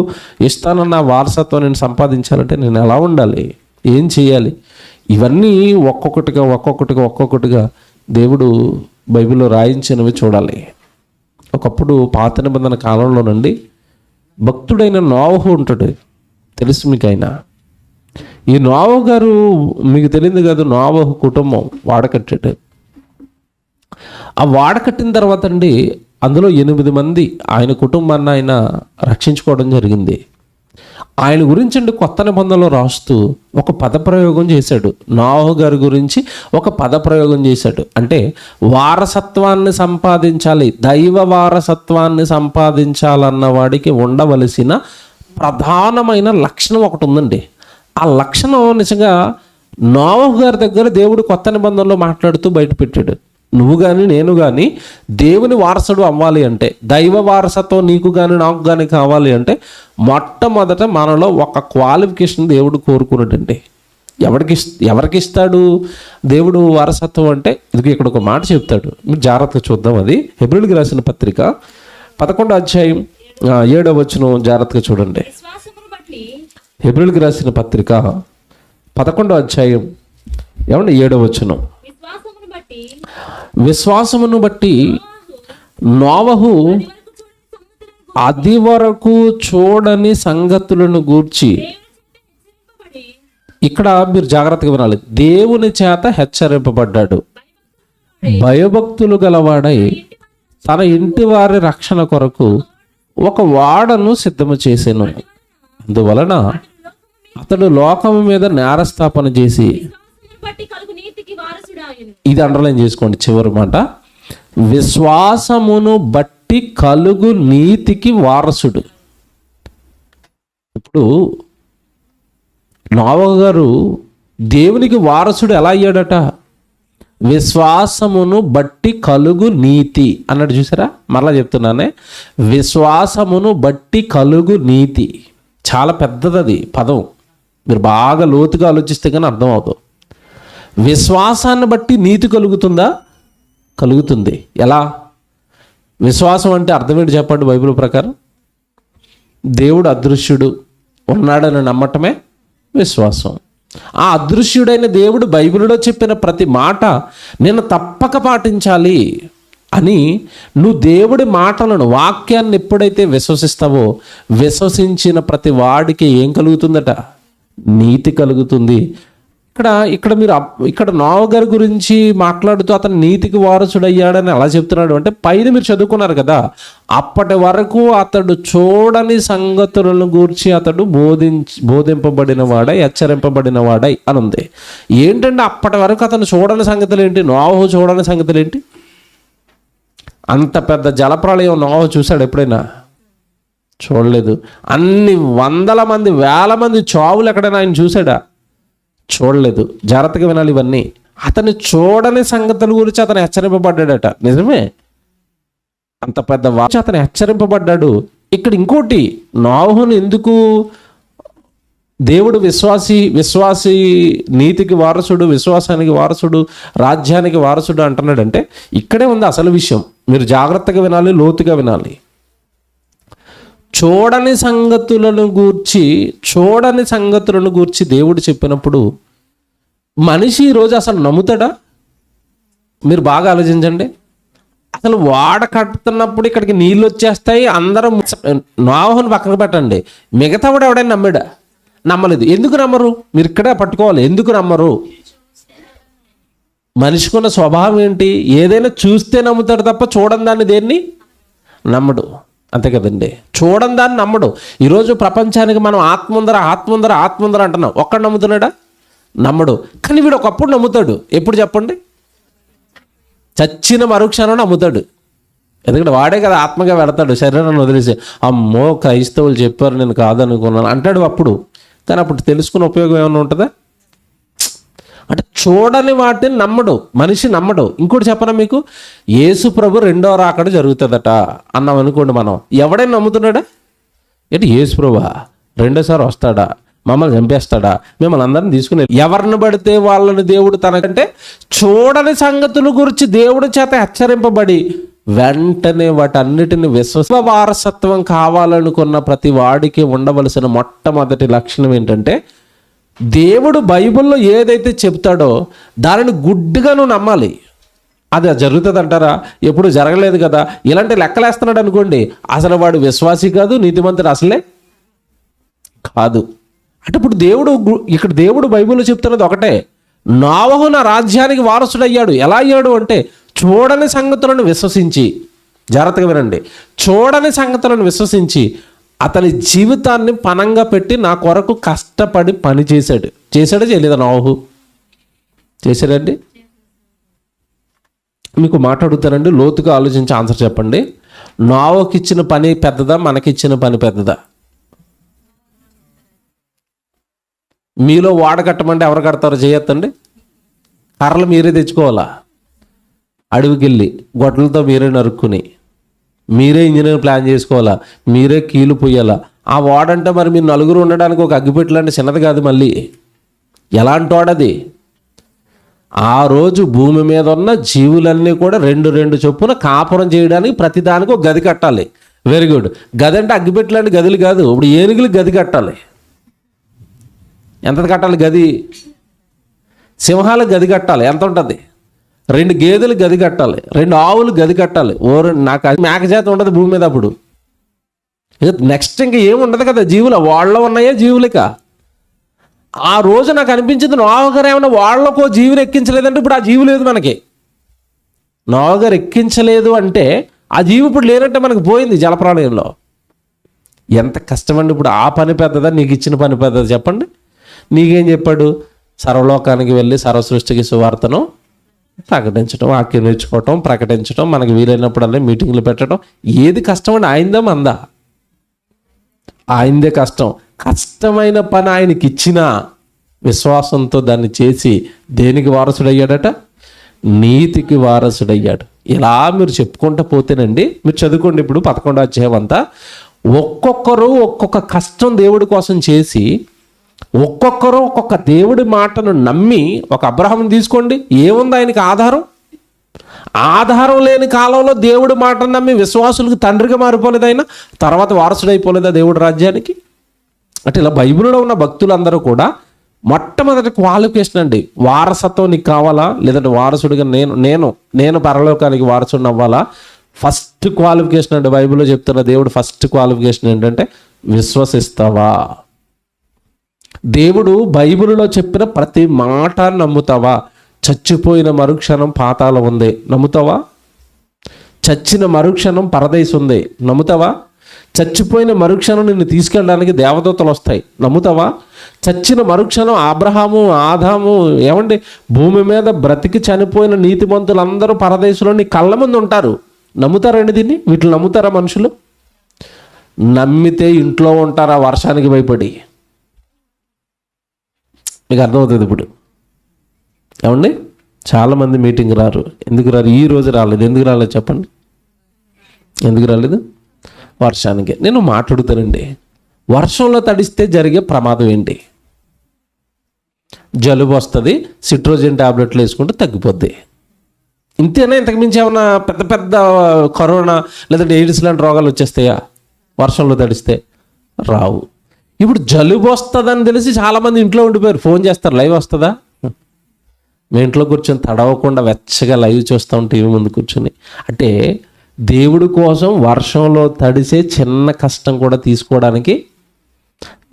ఇస్తానన్న వారసత్వం నేను సంపాదించాలంటే నేను ఎలా ఉండాలి, ఏం చేయాలి? ఇవన్నీ ఒక్కొక్కటిగా దేవుడు బైబిల్లో రాయించినవి చూడాలి. ఒకప్పుడు పాత నిబంధన కాలంలోనండి భక్తుడైన నోవహు ఉంటాడు, తెలుసు మీకు. ఆయన ఈ నోవహు గారు మీకు తెలియదు కాదు, నోవహు కుటుంబం వాడకట్టాడు. ఆ వాడకట్టిన తర్వాత అండి అందులో 8 మంది ఆయన కుటుంబాన్ని ఆయన రక్షించుకోవడం జరిగింది. ఆయన గురించి అండి కొత్త నిబంధనలో రాస్తూ ఒక పదప్రయోగం చేశాడు. నోవహు గారి గురించి ఒక పదప్రయోగం చేశాడు. అంటే వారసత్వాన్ని సంపాదించాలి, దైవ వారసత్వాన్ని సంపాదించాలన్న వాడికి ఉండవలసిన ప్రధానమైన లక్షణం ఒకటి ఉందండి. ఆ లక్షణం నిజంగా నోవహు గారి దగ్గర దేవుడు కొత్త నిబంధనలో మాట్లాడుతూ బయటపెట్టాడు. నువ్వు కానీ నేను కానీ దేవుని వారసుడు అవ్వాలి అంటే, దైవ వారసత్వం నీకు కానీ నాకు కానీ కావాలి అంటే, మొట్టమొదట మనలో ఒక క్వాలిఫికేషన్ దేవుడు కోరుకున్నాడండి. ఎవరికి ఇస్తాడు దేవుడు వారసత్వం అంటే? ఇది ఇక్కడ ఒక మాట చెప్తాడు, మీరు జాగ్రత్తగా చూద్దాం. అది హెబ్రీయులకు రాసిన పత్రిక 11వ అధ్యాయం 7వ వచనం జాగ్రత్తగా చూడండి. హెబ్రీయులకు రాసిన పత్రిక 11వ అధ్యాయం 7వ వచనం. విశ్వాసమును బట్టి నోవహు అది వరకు చూడని సంగతులను గూర్చి, ఇక్కడ మీరు జాగ్రత్తగా వినాలి, దేవుని చేత హెచ్చరింపబడ్డాడు. భయభక్తులు గలవాడై తన ఇంటి వారి రక్షణ కొరకు ఒక వాడను సిద్ధము చేసెను. అందువలన అతడు లోకము మీద నేరస్థాపన చేసి, ఇది అండర్లైన్ చేసుకోండి చివరి మాట, విశ్వాసమును బట్టి కలుగు నీతికి వారసుడు. ఇప్పుడు నోవహు గారు దేవునికి వారసుడు ఎలా అయ్యాడట? విశ్వాసమును బట్టి కలుగు నీతి అన్నాడు. చూసారా? మరలా చెప్తున్నానే, విశ్వాసమును బట్టి కలుగు నీతి. చాలా పెద్దది అది పదం, మీరు బాగా లోతుగా ఆలోచిస్తే కానీ అర్థం అవుతుంది. విశ్వాసాన్ని బట్టి నీతి కలుగుతుందా? కలుగుతుంది. ఎలా? విశ్వాసం అంటే అర్థం ఏంటి చెప్పండి బైబిల్ ప్రకారం? దేవుడు అదృశ్యుడు ఉన్నాడని నమ్మటమే విశ్వాసం. ఆ అదృశ్యుడైన దేవుడు బైబిల్లో చెప్పిన ప్రతి మాట నేను తప్పక పాటించాలి అని నువ్వు దేవుడి మాటలను, వాక్యాన్ని ఎప్పుడైతే విశ్వసిస్తావో, విశ్వసించిన ప్రతి వాడికి ఏం కలుగుతుందట? నీతి కలుగుతుంది. ఇక్కడ నోవహు గారి గురించి మాట్లాడుతూ అతను నీతికి వారసుడయ్యాడని అలా చెప్తున్నాడు అంటే, పైన మీరు చదువుకున్నారు కదా, అప్పటి వరకు అతడు చూడని సంగతులను గూర్చి అతడు బోధింపబడిన వాడై, హెచ్చరింపబడిన వాడై అని ఉంది. ఏంటంటే అప్పటి వరకు అతను చూడని సంగతులు ఏంటి? నోవహు చూడని సంగతులు ఏంటి? అంత పెద్ద జలప్రళయం నోవహు చూశాడు ఎప్పుడైనా? చూడలేదు. అన్ని వందల మంది, వేల మంది చావులు ఎక్కడైనా ఆయన చూశాడా? చూడలేదు. జాగ్రత్తగా వినాలి ఇవన్నీ. అతను చూడని సంగతుల గురించి అతను హెచ్చరింపబడ్డాడట. నిజమే, అంత పెద్ద అతను హెచ్చరింపబడ్డాడు. ఇక్కడ ఇంకోటి, నోవహును ఎందుకు దేవుడు విశ్వాసి నీతికి వారసుడు, విశ్వాసానికి వారసుడు, రాజ్యానికి వారసుడు అంటున్నాడంటే ఇక్కడే ఉంది అసలు విషయం. మీరు జాగ్రత్తగా వినాలి, లోతుగా వినాలి. చూడని సంగతులను గూర్చి దేవుడు చెప్పినప్పుడు మనిషి ఈరోజు అసలు నమ్ముతాడా? మీరు బాగా ఆలోచించండి. అసలు వాడ కట్టుతున్నప్పుడు ఇక్కడికి నీళ్ళు వచ్చేస్తాయి, అందరం నోవహును పక్కన పెట్టండి, మిగతా వాడు ఎవడైనా నమ్మాడా? నమ్మలేదు. ఎందుకు నమ్మరు? మీరు ఇక్కడ పట్టుకోవాలి. ఎందుకు నమ్మరు? మనిషికున్న స్వభావం ఏంటి? ఏదైనా చూస్తే నమ్ముతాడు తప్ప చూడని దాన్ని దేన్ని నమ్మడు. అంతే కదండి, చూడని దాన్ని నమ్మడు. ఈరోజు ప్రపంచానికి మనం ఆత్మ ఉందర అంటున్నాం. ఒక్కడు నమ్ముతున్నాడా? నమ్మడు. కానీ వీడు ఒకప్పుడు నమ్ముతాడు. ఎప్పుడు చెప్పండి? చచ్చిన మరుక్షణం నమ్ముతాడు. ఎందుకంటే వాడే కదా ఆత్మగా వెళతాడు, శరీరాన్ని వదిలేసి. అమ్మో క్రైస్తవులు చెప్పారు, నేను కాదనుకున్నాను అంటాడు అప్పుడు. కానీ అప్పుడు తెలుసుకున్న ఉపయోగం ఏమైనా ఉంటుందా? అంటే చూడని వాటిని నమ్మడు, మనిషి నమ్మడు. ఇంకోటి చెప్పనా మీకు, యేసు ప్రభు రెండో రాకడ జరుగుతుందట అన్నాం అనుకోండి, మనం ఎవడైనా నమ్ముతున్నాడా? ఏంటి యేసు ప్రభు రెండోసారి వస్తాడా, మమ్మల్ని చంపేస్తాడా, మిమ్మల్ని అందరిని తీసుకుని ఎవరిని పడితే వాళ్ళని దేవుడు తనకంటే చూడని సంగతుల గురించి దేవుడి చేత హెచ్చరింపబడి వెంటనే వాటన్నిటిని విశ్వ వారసత్వం కావాలనుకున్న ప్రతి వాడికి ఉండవలసిన మొట్టమొదటి లక్షణం ఏంటంటే, దేవుడు బైబిల్లో ఏదైతే చెప్తాడో దానిని గుడ్డిగా నువ్వు నమ్మాలి. అది జరుగుతుంది అంటారా? ఎప్పుడు జరగలేదు కదా. ఇలాంటి లెక్కలేస్తున్నాడు అనుకోండి, అసలు వాడు విశ్వాసి కాదు, నీతిమంతుడు అసలే కాదు. అంటే ఇప్పుడు దేవుడు బైబిల్లో చెప్తున్నది ఒకటే, నోవహు నా రాజ్యానికి వారసుడయ్యాడు. ఎలా అయ్యాడు అంటే చూడని సంగతులను విశ్వసించి, జాగ్రత్తగా వినండి, చూడని సంగతులను విశ్వసించి అతని జీవితాన్ని పణంగా పెట్టి నా కొరకు కష్టపడి పని చేశాడా చేయలేదా? నోవహు చేశాడండి. మీకు మాట్లాడుతానండి, లోతుగా ఆలోచించి ఆన్సర్ చెప్పండి. నోవహుకి ఇచ్చిన పని పెద్దదా, మనకిచ్చిన పని పెద్దదా? మీలో వాడ కట్టమంటే ఎవరు కడతారో చేయొద్దండి. కర్రలు మీరే తెచ్చుకోవాలా, అడవికి వెళ్ళి గొడ్డలతో మీరే నరుక్కుని, మీరే ఇంజనీర్ ప్లాన్ చేసుకోవాలా, మీరే కీలు పొయ్యాలా. ఆ వాడంటే మరి మీరు నలుగురు ఉండడానికి ఒక అగ్గిపెట్టెలాంటి చిన్నది కాదు. మళ్ళీ ఎలాంటి వాడది? ఆ రోజు భూమి మీద ఉన్న జీవులన్నీ కూడా రెండు చొప్పున కాపురం చేయడానికి ప్రతిదానికి ఒక గది కట్టాలి. Very good. గది అంటే అగ్గిపెట్టెలాంటి గదులు కాదు. ఇప్పుడు ఏనుగులు గది కట్టాలి. ఎంత కట్టాలి గది? సింహాలకు గది కట్టాలి. ఎంత ఉంటుంది? 2 గేదెలు గది కట్టాలి, 2 ఆవులు గది కట్టాలి. నాకు మేకజాతి ఉండదు భూమి మీద. అప్పుడు నెక్స్ట్ ఇంకా ఏమి ఉండదు కదా, జీవులు వాళ్ళ ఉన్నాయా జీవులక. ఆ రోజు నాకు అనిపించింది, నోవహు గారు ఏమన్నా వాళ్ళకో జీవులు ఎక్కించలేదంటే ఇప్పుడు ఆ జీవు లేదు మనకి. నోవహు గారు ఎక్కించలేదు అంటే ఆ జీవి ఇప్పుడు లేనంటే మనకు పోయింది జలప్రళయంలో. ఎంత కష్టమండి. ఇప్పుడు ఆ పని పెద్దదా, నీకు ఇచ్చిన పని పెద్దదా చెప్పండి? నీకేం చెప్పాడు? సర్వలోకానికి వెళ్ళి సర్వసృష్టికి సువార్తను ప్రకటించడం, వాక్యం నేర్చుకోవటం, ప్రకటించడం, మనకి వీలైనప్పుడల్లా మీటింగ్లు పెట్టడం. ఏది కష్టం అండి? ఆయిందా మందా? ఆయిందే కష్టం. కష్టమైన పని ఆయనకి ఇచ్చిన విశ్వాసంతో దాన్ని చేసి దేనికి వారసుడయ్యాడట? నీతికి వారసుడయ్యాడు. ఇలా మీరు చెప్పుకుంటూ పోతేనండి, మీరు చదువుకోండి ఇప్పుడు 11వ అధ్యాయం అంతా. ఒక్కొక్కరు ఒక్కొక్క కష్టం దేవుడి కోసం చేసి, ఒక్కొక్కరు ఒక్కొక్క దేవుడి మాటను నమ్మి, ఒక అబ్రహాముని తీసుకోండి, ఏముంది ఆయనకి ఆధారం? ఆధారం లేని కాలంలో దేవుడి మాటను నమ్మి విశ్వాసులకు తండ్రిగా మారిపోలేదు ఆయన, తర్వాత వారసుడైపోలేదా దేవుడి రాజ్యానికి? అంటే ఇలా బైబిల్లో ఉన్న భక్తులందరూ కూడా మొట్టమొదటి క్వాలిఫికేషన్ అండి, వారసత్వం నీకు కావాలా, లేదంటే వారసుడిగా నేను పరలోకానికి వారసుడిని అవ్వాలా? ఫస్ట్ క్వాలిఫికేషన్ అండి బైబిల్లో చెప్తున్న దేవుడు. ఫస్ట్ క్వాలిఫికేషన్ ఏంటంటే విశ్వసిస్తావా? దేవుడు బైబిల్లో చెప్పిన ప్రతి మాట నమ్ముతావా? చచ్చిపోయిన మరుక్షణం పాతాళం ఉంది, నమ్ముతావా? చచ్చిన మరుక్షణం పరదేశం ఉంది, నమ్ముతావా? చచ్చిపోయిన మరుక్షణం నిన్ను తీసుకెళ్ళడానికి దేవదూతలు వస్తాయి, నమ్ముతావా? చచ్చిన మరుక్షణం అబ్రహాము, ఆదాము, ఏమండి భూమి మీద బ్రతికి చనిపోయిన నీతిమంతులందరూ పరదేశంలో నీ కళ్ళ ముందు ఉంటారు, నమ్ముతారండి దీన్ని? వీటిని నమ్ముతారా మనుషులు? నమ్మితే ఇంట్లో ఉంటారు ఆ వర్షానికి భయపడి. మీకు అర్థమవుతుంది ఇప్పుడు. ఏమండి, చాలామంది మీటింగ్ రారు. ఎందుకు రారు? ఈ రోజు రాలేదు. ఎందుకు రాలేదు చెప్పండి? ఎందుకు రాలేదు? వర్షానికి. నేను మాట్లాడుతానండి, వర్షంలో తడిస్తే జరిగే ప్రమాదం ఏంటి? జలుబు వస్తుంది, సిట్రోజిన్ టాబ్లెట్లు వేసుకుంటే తగ్గిపోద్ది. ఇంతేనా? ఇంతకుమించి ఏమన్నా పెద్ద పెద్ద కరోనా లేదంటే ఎయిడ్స్ లాంటి రోగాలు వచ్చేస్తాయా వర్షంలో తడిస్తే? రావు. ఇప్పుడు జలుబు వస్తుందని తెలిసి చాలామంది ఇంట్లో ఉండిపోయారు. ఫోన్ చేస్తారు, లైవ్ వస్తుందా? మీ ఇంట్లో కూర్చొని తడవకుండా వెచ్చగా లైవ్ చూస్తాం టీవీ ముందు కూర్చొని. అంటే దేవుడి కోసం వర్షంలో తడిసే చిన్న కష్టం కూడా తీసుకోవడానికి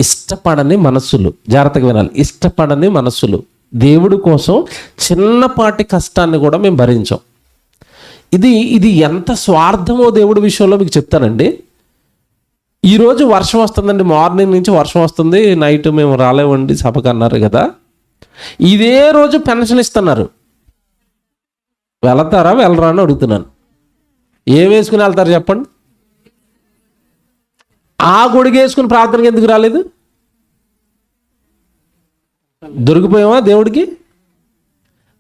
ఇష్టపడని మనస్సులు. జాగ్రత్తగా వినాలి, ఇష్టపడని మనస్సులు. దేవుడి కోసం చిన్నపాటి కష్టాన్ని కూడా మేము భరించాం. ఇది ఎంత స్వార్థమో దేవుడి విషయంలో మీకు చెప్తానండి. ఈరోజు వర్షం వస్తుందండి, మార్నింగ్ నుంచి వర్షం వస్తుంది, నైట్ మేము రాలేవండి సభకు అన్నారు కదా. ఇదే రోజు పెన్షన్ ఇస్తున్నారు. వెళతారా వెళ్ళరా అని అడుగుతున్నాను. ఏం వేసుకుని వెళ్తారు చెప్పండి? ఆ గొడుగు వేసుకుని ప్రార్థనకి ఎందుకు రాలేదు? దొరికిపోయామా దేవుడికి?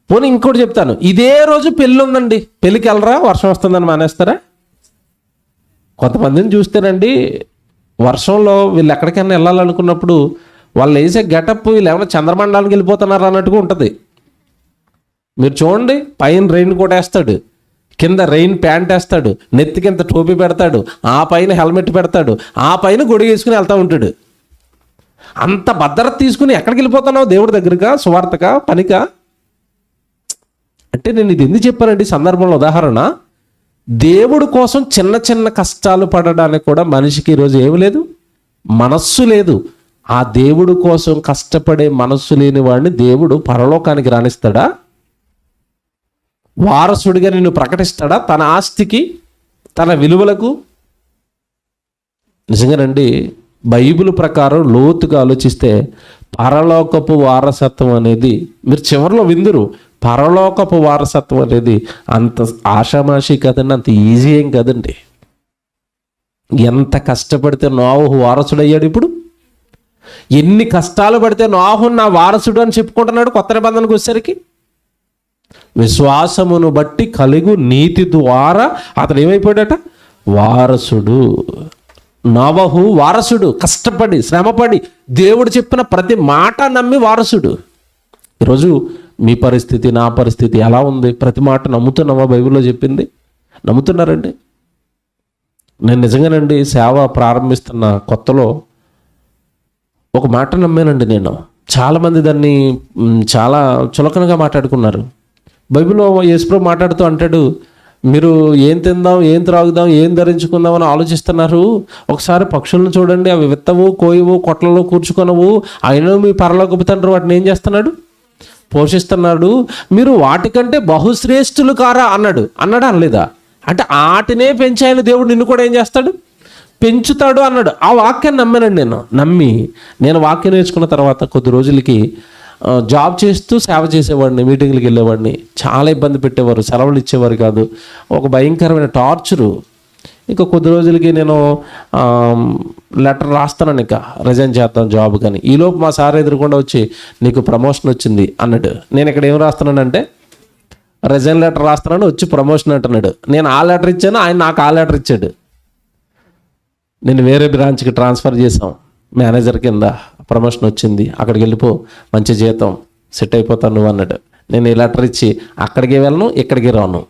పోనీ ఇంకోటి చెప్తాను, ఇదే రోజు పెళ్ళి ఉందండి, పెళ్ళికి వెళ్ళరా? వర్షం వస్తుందని మానేస్తారా? కొంతమందిని చూస్తేనండి, వర్షంలో వీళ్ళు ఎక్కడికైనా వెళ్ళాలనుకున్నప్పుడు వాళ్ళు వేసే గెటప్ వీళ్ళు ఏమైనా చంద్రమండలానికి వెళ్ళిపోతున్నారు అన్నట్టుగా ఉంటుంది. మీరు చూడండి, పైన రెయిన్ కోట్ వేస్తాడు, కింద రెయిన్ ప్యాంట్ వేస్తాడు, నెత్తి కింద టోపీ పెడతాడు, ఆ పైన హెల్మెట్ పెడతాడు, ఆ పైన గొడుగు వేసుకుని వెళ్తూ ఉంటాడు. అంత భద్రత తీసుకుని ఎక్కడికి వెళ్ళిపోతున్నావు? దేవుడి దగ్గరకా, సువార్తకా, పనికా? అంటే నేను ఇది ఎందుకు చెప్పానండి సందర్భంలో ఉదాహరణ. దేవుడి కోసం చిన్న చిన్న కష్టాలు పడడానికి కూడా మనిషికి ఈరోజు ఏమి లేదు, మనస్సు లేదు. ఆ దేవుడి కోసం కష్టపడే మనస్సు లేని వాడిని దేవుడు పరలోకానికి రాణిస్తాడా? వారసుడిగా నిన్ను ప్రకటిస్తాడా తన ఆస్తికి, తన విలువలకు? నిజంగానండి, బైబిల్ ప్రకారం లోతుగా ఆలోచిస్తే పరలోకపు వారసత్వం అనేది, మీరు చివరిలో విందురు, పరలోకపు వారసత్వం అనేది అంత ఆషామాషి కదండి, అంత ఈజీ ఏం కదండి. ఎంత కష్టపడితే నోవహు వారసుడయ్యాడు. ఇప్పుడు ఎన్ని కష్టాలు పడితే నోవహు నా వారసుడు అని చెప్పుకుంటున్నాడు. కొత్త నిబంధనకు వచ్చేసరికి విశ్వాసమును బట్టి కలుగు నీతి ద్వారా అతను ఏమైపోయాడట? వారసుడు. నోవహు వారసుడు, కష్టపడి శ్రమపడి దేవుడు చెప్పిన ప్రతి మాట నమ్మి వారసుడు. ఈరోజు మీ పరిస్థితి, నా పరిస్థితి ఎలా ఉంది? ప్రతి మాట నమ్ముతున్నామా? బైబిల్లో చెప్పింది నమ్ముతున్నారండి? నేను నిజంగానండి సేవ ప్రారంభిస్తున్న కొత్తలో ఒక మాట నమ్మానండి నేను. చాలామంది దాన్ని చాలా చులకనగా మాట్లాడుకున్నారు. బైబిల్లో యేసుప్రభు మాట్లాడుతూ అంటాడు, మీరు ఏం తిందాం, ఏం త్రాగుదాం, ఏం ధరించుకుందాం అని ఆలోచిస్తున్నారు. ఒకసారి పక్షులను చూడండి, అవి విత్తవు, కోయవు, కొట్లలో కూర్చుకొనవు, అయినా మీ పరలోకపు తండ్రి వాటిని ఏం చేస్తున్నాడు? పోషిస్తున్నాడు. మీరు వాటికంటే బహుశ్రేష్ఠులు కారా అన్నాడా? అనలేదా? అంటే వాటినే పెంచాయని దేవుడు నిన్ను కూడా ఏం చేస్తాడు? పెంచుతాడు అన్నాడు. ఆ వాక్యాన్ని నమ్మానండి నేను. నేను వాక్యం నేర్చుకున్న తర్వాత కొద్ది రోజులకి జాబ్ చేస్తూ సేవ చేసేవాడిని, మీటింగ్లకు వెళ్ళేవాడిని. చాలా ఇబ్బంది పెట్టేవారు, సెలవులు ఇచ్చేవారు కాదు. ఒక భయంకరమైన టార్చరు. ఇంకా కొద్ది రోజులకి నేను లెటర్ రాస్తాను, ఇంకా రిజైన్ చేద్దాం జాబ్ కానీ. ఈలోపు మా సార్ ఎదురుకుండా వచ్చి నీకు ప్రమోషన్ వచ్చింది అన్నాడు. నేను ఇక్కడ ఏం రాస్తున్నానంటే రిజైన్ లెటర్ రాస్తున్నాను, వచ్చి ప్రమోషన్ అంటున్నాడు. నేను ఆ లెటర్ ఇచ్చాను, ఆయన నాకు ఆ లెటర్ ఇచ్చాడు. నేను వేరే బ్రాంచ్కి ట్రాన్స్ఫర్ చేసాం, మేనేజర్ కింద ప్రమోషన్ వచ్చింది, అక్కడికి వెళ్ళిపో, మంచి జీతం, సెట్ అయిపోతాను నువ్వు అన్నాడు. నేను ఈ లెటర్ ఇచ్చి అక్కడికి వెళ్ళను, ఇక్కడికి రాను,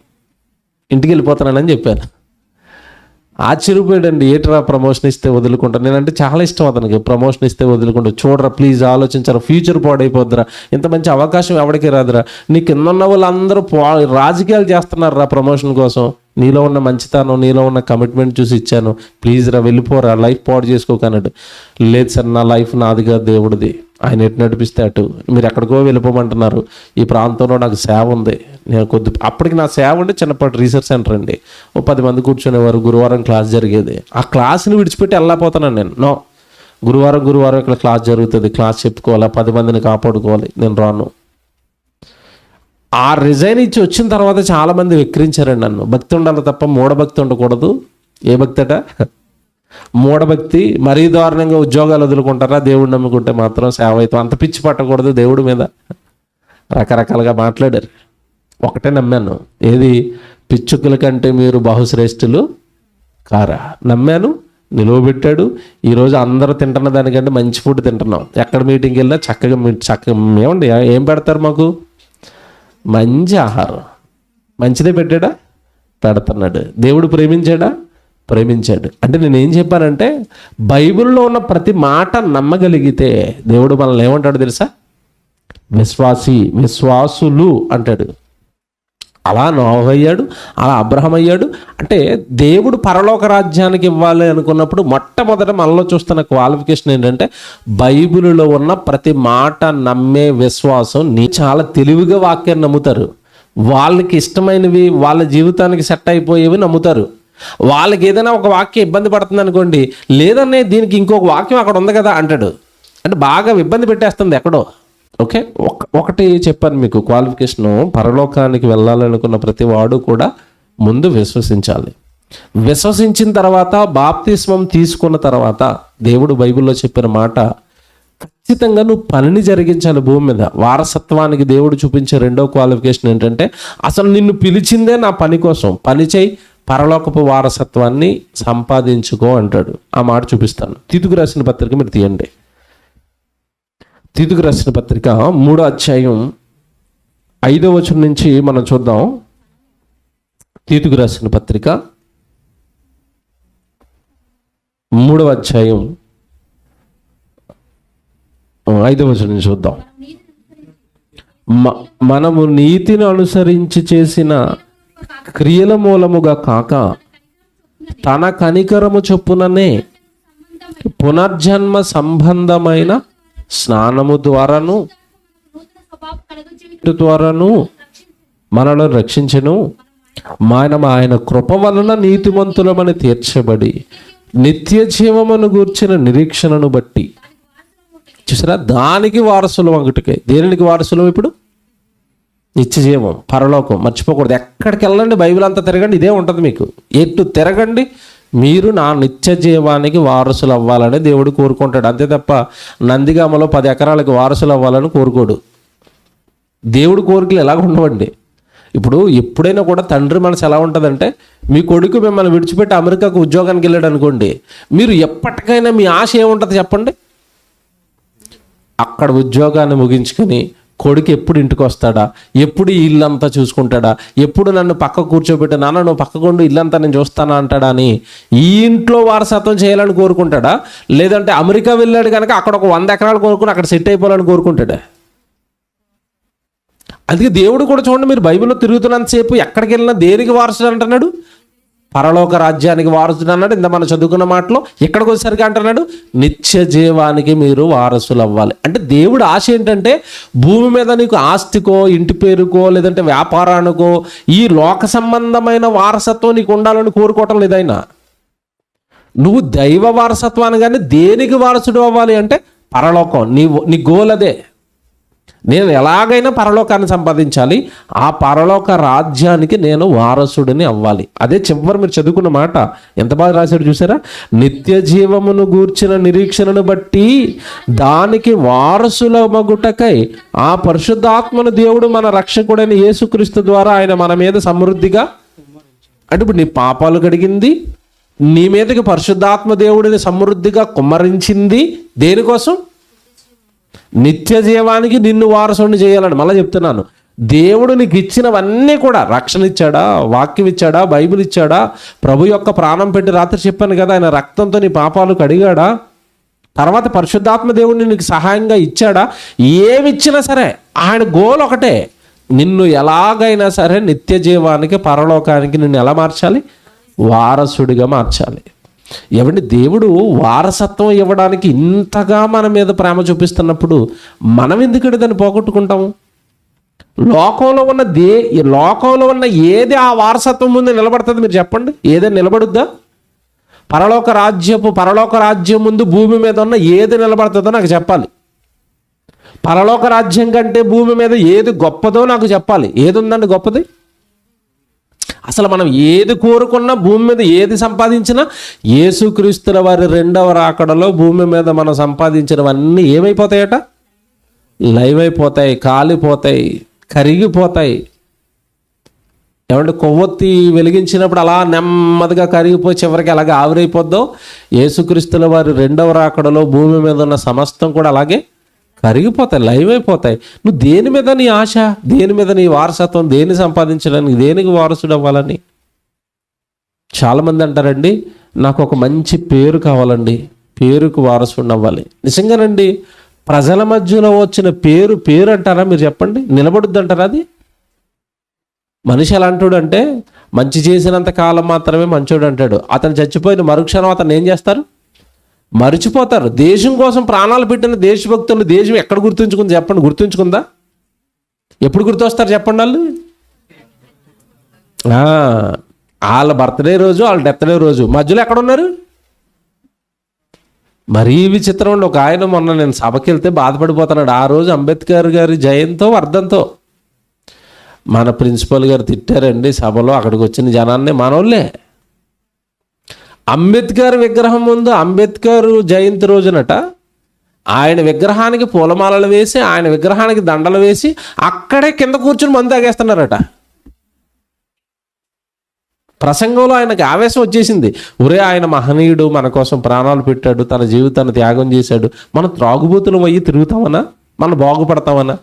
ఇంటికి వెళ్ళిపోతానని చెప్పాను. ఆశ్చర్యపోయాడండి. ఏట్రా ప్రమోషన్ ఇస్తే వదులుకుంటాను? నేనంటే చాలా ఇష్టం అతనికి. ప్రమోషన్ ఇస్తే వదులుకుంటా, చూడరా ప్లీజ్ ఆలోచించరా, ఫ్యూచర్ పాడైపోద్దురా, ఇంత మంచి అవకాశం ఎవరికి రాదురా, నీ కింద ఉన్న వాళ్ళందరూ రాజకీయాలు చేస్తున్నారు రా ప్రమోషన్ కోసం, నీలో ఉన్న మంచితనం, నీలో ఉన్న కమిట్మెంట్ చూసి ఇచ్చాను, ప్లీజ్ రా వెళ్ళిపోరా, లైఫ్ పాడు చేసుకోకన్నాడు. లేదు సార్, నా లైఫ్ నాదిగా దేవుడిది, ఆయన ఎటు నడిపిస్తే అటు, మీరు ఎక్కడికో వెళ్ళిపోమంటున్నారు, ఈ ప్రాంతంలో నాకు సేవ ఉంది. నేను అప్పటికి నా సేవ అంటే చిన్నపాటి రీసెర్చ్ సెంటర్ అండి, ఓ 10 మంది కూర్చునేవారు, గురువారం క్లాస్ జరిగేది. ఆ క్లాస్ని విడిచిపెట్టి వెళ్ళిపోతున్నాను నేను. నో, గురువారం ఇక్కడ క్లాస్ జరుగుతుంది, క్లాస్ చెప్పుకోవాలా, 10 మందిని కాపాడుకోవాలి, నేను రాను. ఆ రిజైన్ ఇచ్చి వచ్చిన తర్వాత చాలామంది వెక్కిరించారండి నన్ను. భక్తి ఉండాలి తప్ప మూఢభక్తి ఉండకూడదు. ఏ భక్తి అట? మూఢభక్తి. మరీ దారుణంగా ఉద్యోగాలు వదులుకుంటారా దేవుడు నమ్ముకుంటే మాత్రం సేవ అయితే అంత పిచ్చి పట్టకూడదు దేవుడి మీద. రకరకాలుగా మాట్లాడారు. ఒకటే నమ్మాను, ఏది? పిచ్చుకల కంటే మీరు బహుశ్రేష్ఠులు కారా. నమ్మాను, నిలువబెట్టాడు. ఈరోజు అందరూ తింటున్న దానికంటే మంచి ఫుడ్ తింటున్నాం. ఎక్కడ మీటింగ్కి వెళ్ళినా చక్కగా ఏమండి ఏం పెడతారు మాకు? మంచి ఆహారం. మంచిదే పెట్టాడా? పెడుతున్నాడు. దేవుడు ప్రేమించాడా? ప్రేమించాడు. అంటే నేను ఏం చెప్పానంటే, బైబిల్లో ఉన్న ప్రతి మాట నమ్మగలిగితే దేవుడు మనల్ని ఏమంటాడు తెలుసా? విశ్వాసులు అంటాడు. అలా నోహ అయ్యాడు, అలా అబ్రహం అయ్యాడు. అంటే దేవుడు పరలోక రాజ్యానికి ఇవ్వాలి అనుకున్నప్పుడు మొట్టమొదట మనలో చూస్తున్న క్వాలిఫికేషన్ ఏంటంటే, బైబిల్లో ఉన్న ప్రతి మాట నమ్మే విశ్వాసం. చాలా తెలివిగా వాక్యాన్ని నమ్ముతారు. వాళ్ళకి ఇష్టమైనవి, వాళ్ళ జీవితానికి సెట్ అయిపోయేవి నమ్ముతారు. వాళ్ళకి ఏదైనా ఒక వాక్యం ఇబ్బంది పడుతుంది అనుకోండి, లేదనే దీనికి ఇంకొక వాక్యం అక్కడ ఉంది కదా అంటాడు. అంటే బాగా ఇబ్బంది పెట్టేస్తుంది ఎక్కడో. ఓకే, ఒకటి చెప్పాను మీకు క్వాలిఫికేషను. పరలోకానికి వెళ్ళాలనుకున్న ప్రతి వాడు కూడా ముందు విశ్వసించాలి. విశ్వసించిన తర్వాత, బాప్తిస్మం తీసుకున్న తర్వాత, దేవుడు బైబిల్లో చెప్పిన మాట, ఖచ్చితంగా నువ్వు పనిని జరిగించాలి భూమి మీద. వారసత్వానికి దేవుడు చూపించే రెండో క్వాలిఫికేషన్ ఏంటంటే, అసలు నిన్ను పిలిచిందే నా పని కోసం. పని చేయి, పరలోకపు వారసత్వాన్ని సంపాదించుకో అంటాడు. ఆ మాట చూపిస్తాను. తీతుకు రాసిన పత్రిక మీరు తీయండి. తీతుకు రాసిన పత్రిక 3వ అధ్యాయం 5వ వచనం నుంచి మనం చూద్దాం. తీతుకు రాసిన పత్రిక 3వ అధ్యాయం 5వ వచనం నుంచి చూద్దాం. మనము నీతిని అనుసరించి చేసిన క్రియల మూలముగా కాక తన కనికరము చొప్పుననే పునర్జన్మ సంబంధమైన స్నానము ద్వారాను మనలను రక్షించెను. ఆయన కృప వలన నీతిమంతులమని తీర్చబడి నిత్య జీవమును గూర్చిన నిరీక్షణను బట్టి. చూసారా, దానికి వారసులు ఒకటికే. దేనికి వారసులు? ఇప్పుడు నిత్య జీవం, పరలోకం. మర్చిపోకూడదు. ఎక్కడికి వెళ్ళండి, బైబిల్ అంతా తిరగండి, ఇదే ఉంటుంది మీకు. ఎటు తిరగండి, మీరు నా నిత్య జీవానికి వారసులు అవ్వాలని దేవుడు కోరుకుంటాడు. అంతే తప్ప నందిగామలో 10 ఎకరాలకు వారసులు అవ్వాలని కోరుకోడు. దేవుడు కోరికలు ఎలాగ ఉండవండి. ఇప్పుడు ఎప్పుడైనా కూడా తండ్రి మనసు ఎలా ఉంటుందంటే, మీ కొడుకు మిమ్మల్ని విడిచిపెట్టి అమెరికాకు ఉద్యోగానికి వెళ్ళాడు అనుకోండి, మీరు ఎప్పటికైనా మీ ఆశ ఏముంటుంది చెప్పండి? అక్కడ ఉద్యోగాన్ని ముగించుకొని కొడుకు ఎప్పుడు ఇంటికి వస్తాడా, ఎప్పుడు ఈ ఇల్లంతా చూసుకుంటాడా, ఎప్పుడు నన్ను పక్క కూర్చోబెట్టి నాన్న నువ్వు పక్కకుండా ఇల్లంతా నేను చూస్తానా అంటాడా అని ఈ ఇంట్లో వారసత్వం చేయాలని కోరుకుంటాడా? లేదంటే అమెరికా వెళ్ళాడు కనుక అక్కడ ఒక 100 ఎకరాలు కోరుకుని అక్కడ సెట్ అయిపోవాలని కోరుకుంటాడా? అందుకే దేవుడు కూడా చూడండి, మీరు బైబిల్లో తిరుగుతున్నంతసేపు ఎక్కడికి వెళ్ళినా దేనికి వారసుడు అంటున్నాడు? పరలోక రాజ్యానికి వారసుడు అన్నాడు. ఇంత మనం చదువుకున్న మాటలో ఇక్కడికి వచ్చేసరికి అంటున్నాడు నిత్య జీవానికి మీరు వారసులు అవ్వాలి. అంటే దేవుడు ఆశ ఏంటంటే, భూమి మీద నీకు ఆస్తికో, ఇంటి పేరుకో, లేదంటే వ్యాపారానికో, ఈ లోక సంబంధమైన వారసత్వం నీకు ఉండాలని కోరుకోవటం లేదు ఆయన. నువ్వు దైవ వారసత్వాన్ని కానీ దేనికి వారసుడు అవ్వాలి అంటే పరలోకం. నీ గోల్ అదే. నేను ఎలాగైనా పరలోకాన్ని సంపాదించాలి, ఆ పరలోక రాజ్యానికి నేను వారసుడిని అవ్వాలి. అదే చివరి మీరు చదువుకున్న మాట ఎంత బాగా రాశాడు చూసారా? నిత్య జీవమును గూర్చిన నిరీక్షణను బట్టి దానికి వారసుల మగుటకై ఆ పరిశుద్ధాత్మను దేవుడు మన రక్షకుడైన యేసుక్రీస్తు ద్వారా ఆయన మన మీద సమృద్ధిగా. అంటే ఇప్పుడు నీ పాపాలు కడిగింది, నీ మీదకి పరిశుద్ధాత్మ దేవుడిని సమృద్ధిగా కుమ్మరించింది. దేనికోసం? నిత్య జీవానికి నిన్ను వారసుని చేయాలని. మళ్ళీ చెప్తున్నాను, దేవుడు నీకు ఇచ్చినవన్నీ కూడా, రక్షణ ఇచ్చాడా, వాక్యం ఇచ్చాడా, బైబిల్ ఇచ్చాడా, ప్రభు యొక్క ప్రాణం పెట్టి రాత్రి చెప్పాను కదా ఆయన రక్తంతో నీ పాపాలు కడిగాడా, తర్వాత పరిశుద్ధాత్మ దేవుడిని నీకు సహాయంగా ఇచ్చాడా, ఏమిచ్చినా సరే ఆయన గోల్ ఒకటే, నిన్ను ఎలాగైనా సరే నిత్య జీవానికి పరలోకానికి నిన్ను ఎలా మార్చాలి? వారసుడిగా మార్చాలి. ఏమంటే దేవుడు వారసత్వం ఇవ్వడానికి ఇంతగా మన మీద ప్రేమ చూపిస్తున్నప్పుడు మనం ఎందుకంటే దాన్ని పోగొట్టుకుంటాము? లోకంలో ఉన్న ఏది ఆ వారసత్వం ముందు నిలబడుతుంది? మీరు చెప్పండి, ఏదైనా నిలబడుద్దా? పరలోక రాజ్యం ముందు భూమి మీద ఉన్న ఏది నిలబడుతుందో నాకు చెప్పాలి. పరలోక రాజ్యం కంటే భూమి మీద ఏది గొప్పదో నాకు చెప్పాలి. ఏది ఉందండి గొప్పది? అసలు మనం ఏది కోరుకున్నా భూమి మీద ఏది సంపాదించినా యేసుక్రీస్తుల వారి రెండవ రాకడలో భూమి మీద మనం సంపాదించినవన్నీ ఏమైపోతాయట? లైవ్ అయిపోతాయి, కాలిపోతాయి, కరిగిపోతాయి. ఏమంటే కొవ్వొత్తి వెలిగించినప్పుడు అలా నెమ్మదిగా కరిగిపోయి చివరికి అలాగే ఆవిరైపోద్దో, యేసుక్రీస్తుల వారి రెండవ రాకడలో భూమి మీద ఉన్న సమస్తం కూడా అలాగే కరిగిపోతాయి, లైవ్ అయిపోతాయి. నువ్వు దేని మీద నీ ఆశ, దేని మీద నీ వారసత్వం, దేన్ని సంపాదించడానికి, దేనికి వారసుడు అవ్వాలని? చాలామంది అంటారండి, నాకు ఒక మంచి పేరు కావాలండి, పేరుకు వారసుడు అవ్వాలి. నిజంగానండి, ప్రజల మధ్యలో వచ్చిన పేరు అంటారా మీరు చెప్పండి? నిలబడుద్ది అంటారా అది? మనిషి ఎలాంటోడు అంటే మంచి చేసినంత కాలం మాత్రమే మంచోడు అంటాడు. అతను చచ్చిపోయిన మరుక్షణం అతను ఏం చేస్తారు? మరిచిపోతారు. దేశం కోసం ప్రాణాలు పెట్టిన దేశభక్తులు దేశం ఎక్కడ గుర్తుంచుకుంది చెప్పండి? గుర్తుంచుకుందా? ఎప్పుడు గుర్తొస్తారు చెప్పండి? వాళ్ళు వాళ్ళ బర్త్డే రోజు, వాళ్ళ డెత్ డే రోజు మధ్యలో ఎక్కడ ఉన్నారు? మరీ విచిత్రం అండి. ఒక ఆయన మొన్న నేను సభకి వెళ్తే బాధపడిపోతున్నాడు. ఆ రోజు అంబేద్కర్ గారి జయంతో వర్ధంతో మన ప్రిన్సిపల్ గారు తిట్టారండి సభలో. అక్కడికి వచ్చిన జనాన్ని మనోళ్ళే. అంబేద్కర్ విగ్రహం ముందు అంబేద్కర్ జయంతి రోజునట ఆయన విగ్రహానికి పూలమాలలు వేసి, ఆయన విగ్రహానికి దండలు వేసి అక్కడే కింద కూర్చుని మందు తాగేస్తున్నారట. ప్రసంగంలో ఆయనకి ఆవేశం వచ్చేసింది. ఒరే, ఆయన మహనీయుడు, మన కోసం ప్రాణాలు పెట్టాడు, తన జీవితాన్ని త్యాగం చేశాడు. మనం త్రాగుబోతులం అయ్యి తిరుగుతామన్నా? మనం బాగుపడతామన్నా?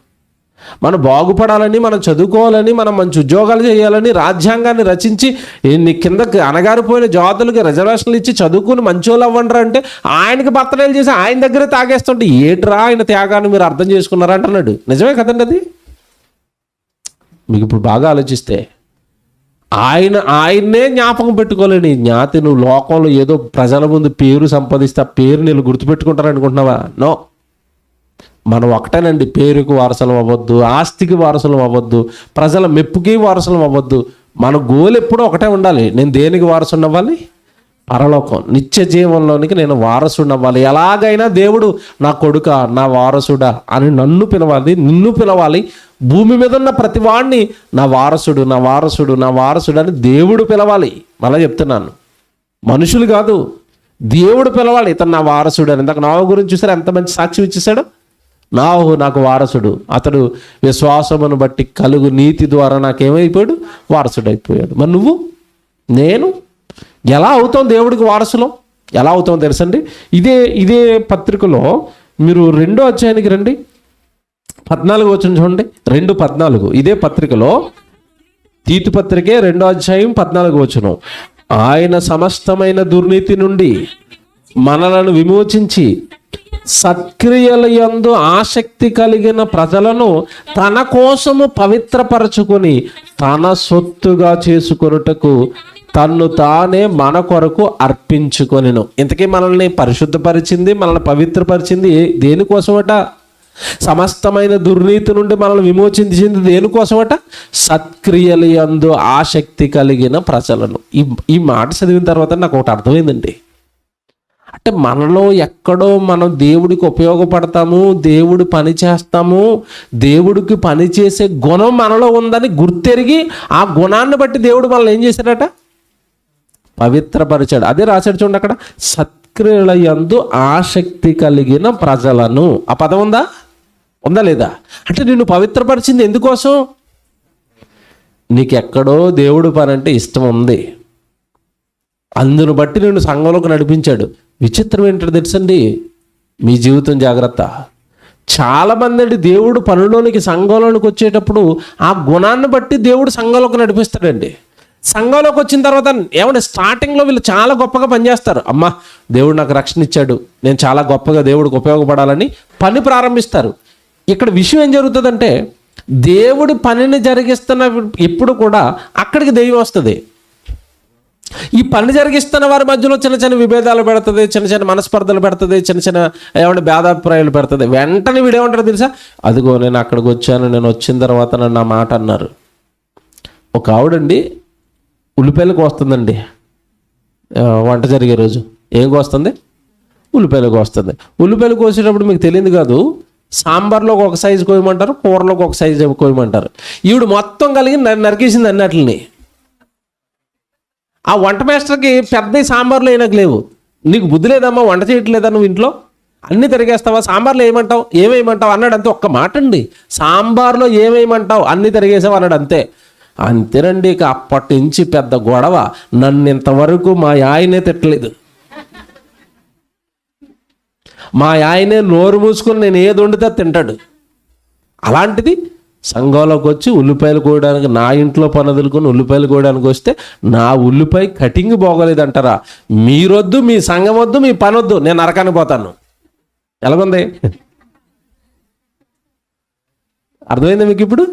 మనం బాగుపడాలని, మనం చదువుకోవాలని, మనం మంచి ఉద్యోగాలు చేయాలని రాజ్యాంగాన్ని రచించి కిందకి అనగారిపోయిన జాతులకి రిజర్వేషన్లు ఇచ్చి చదువుకుని మంచోళ్ళు అవ్వండి అంటే ఆయనకి బర్త్డేలు చేసి ఆయన దగ్గరే తాగేస్తుంటే ఏట్రా ఆయన త్యాగాన్ని మీరు అర్థం చేసుకున్నారా అంటున్నాడు. నిజమే కదండి అది? మీకు ఇప్పుడు బాగా ఆలోచిస్తే ఆయన్నే జ్ఞాపకం పెట్టుకోలేని జ్ఞాతి నువ్వు లోకంలో ఏదో ప్రజల ముందు పేరు సంపాదిస్తే ఆ పేరు నేను గుర్తుపెట్టుకుంటారనుకుంటున్నావా? నో. మనం ఒకటేనండి, పేరుకు వారసులం అవ్వద్దు, ఆస్తికి వారసులం అవ్వద్దు, ప్రజల మెప్పుకి వారసులం అవ్వద్దు. మన గోల్ ఎప్పుడూ ఒకటే ఉండాలి. నేను దేనికి వారసుని అవ్వాలి? పరలోకం, నిత్య జీవంలోనికి నేను వారసుని అవ్వాలి. ఎలాగైనా దేవుడు నా కొడుక, నా వారసుడా అని నన్ను పిలవాలి, నిన్ను పిలవాలి. భూమి మీద ఉన్న ప్రతి వాడిని నా వారసుడు, నా వారసుడు, నా వారసుడు అని దేవుడు పిలవాలి. మళ్ళీ చెప్తున్నాను, మనుషులు కాదు, దేవుడు పిలవాలి. ఇతను నా వారసుడు అని. ఇందాక నావ గురించి చూసారు, ఎంత మంచి సాక్ష్యం ఇచ్చేసాడు. నాహు నాకు వారసుడు, అతడు విశ్వాసమును బట్టి కలుగు నీతి ద్వారా నాకేమైపోయాడు? వారసుడు అయిపోయాడు. మరి నువ్వు, నేను ఎలా అవుతాం దేవుడికి వారసులం? ఎలా అవుతాం తెలుసండి? ఇదే పత్రికలో మీరు 2వ అధ్యాయానికి రండి, 14 వచనం చూడండి. 2:14 ఇదే పత్రికలో, తీతు పత్రికే 2వ అధ్యాయం 14 వచనం. ఆయన సమస్తమైన దుర్నీతి నుండి మనలను విమోచించి సత్క్రియల యందు ఆసక్తి కలిగిన ప్రజలను తన కోసము పవిత్రపరచుకొని తన సొత్తుగా చేసుకొనుటకు తన్ను తానే మన కొరకు అర్పించుకొనెను. ఇంతకీ మనల్ని పరిశుద్ధపరిచింది, మనల్ని పవిత్రపరిచింది దేనికోసమట? సమస్తమైన దుర్నీతి నుండి మనల్ని విమోచించింది దేనికోసమట? సత్క్రియల యందు ఆసక్తి కలిగిన ప్రజలను. ఈ మాట చదివిన తర్వాత నాకు ఒకటి అర్థమైందండి. అంటే మనలో ఎక్కడో మనం దేవుడికి ఉపయోగపడతాము, దేవుడు పని చేస్తాము, దేవుడికి పని చేసే గుణం మనలో ఉందని గుర్తెరిగి ఆ గుణాన్ని బట్టి దేవుడు మనల్ని ఏం చేశాడట? పవిత్రపరిచాడు. అదే రాశాడు చూడండి అక్కడ, సత్క్రియల యందు ఆసక్తి కలిగిన ప్రజలను. ఆ పదం ఉందా లేదా? అంటే నిన్ను పవిత్రపరిచింది ఎందుకోసం? నీకెక్కడో దేవుడు పని అంటే ఇష్టం ఉంది, అందును బట్టి నిన్ను సంఘంలోకి నడిపించాడు. విచిత్రం ఏంటో తెలుసండి, మీ జీవితం జాగ్రత్త. చాలామంది అండి దేవుడు పనిలోనికి, సంఘంలోనికి వచ్చేటప్పుడు ఆ గుణాన్ని బట్టి దేవుడు సంఘంలోకి నడిపిస్తాడండి. సంఘంలోకి వచ్చిన తర్వాత ఏమంటే స్టార్టింగ్లో వీళ్ళు చాలా గొప్పగా పనిచేస్తారు. అమ్మా, దేవుడు నాకు రక్షణ ఇచ్చాడు, నేను చాలా గొప్పగా దేవుడికి ఉపయోగపడాలని పని ప్రారంభిస్తారు. ఇక్కడ విషయం ఏం జరుగుతుందంటే, దేవుడి పనిని జరిగిస్తున్న ఎప్పుడు కూడా అక్కడికి దెయ్యం వస్తుంది. ఈ పని జరిగిస్తున్న వారి మధ్యలో చిన్న చిన్న విభేదాలు పెడుతుంది, చిన్న చిన్న మనస్పర్ధలు పెడుతుంది, చిన్న చిన్న ఏమంటే భేదాభిప్రాయాలు పెడుతుంది. వెంటనే వీడేమంటారు తెలుసా? అదిగో నేను అక్కడికి వచ్చాను, నేను వచ్చిన తర్వాత నన్ను నా మాట అన్నారు. ఒక ఆవిడండి ఉల్లిపాయలకు వస్తుందండి, వంట జరిగే రోజు ఏం కోస్తుంది? ఉల్లిపాయలకు వస్తుంది. ఉల్లిపాయలు కోసేటప్పుడు మీకు తెలియదు కాదు, సాంబార్లోకి ఒక సైజు కోయమంటారు, కూరలోకి ఒక సైజు కోయమంటారు. ఈవిడ మొత్తం కలిగి నరికేసింది అన్నట్లని. ఆ వంట మాస్టర్కి పెద్ద సాంబార్లు అయినాక లేవు. నీకు బుద్ధి లేదమ్మా, వంట చేయట్లేదా నువ్వు ఇంట్లో, అన్నీ తిరిగేస్తావా, సాంబార్లో ఏమేయమంటావు అన్నాడు అంతే. ఒక్క మాట అండి, సాంబార్లో ఏమేయమంటావు, అన్నీ తిరిగేసావు అన్నాడు అంతే. అంతేనండి. ఇక అప్పటి నుంచి పెద్ద గొడవ. నన్ను ఇంతవరకు మా ఆయనే తిట్టలేదు. మా ఆయనే నోరు మూసుకొని నేను ఏది వండితే తింటాడు. అలాంటిది సంఘంలోకి వచ్చి ఉల్లిపాయలు కోయడానికి, నా ఇంట్లో పని వదులుకొని ఉల్లిపాయలు కోయడానికి వస్తే నా ఉల్లిపాయ కటింగ్ బాగోలేదంటారా? మీరొద్దు, మీ సంఘం వద్దు, మీ పని వద్దు, నేను నరకానికి పోతాను. ఎలాగుంది? అర్థమైంది మీకు? ఇప్పుడు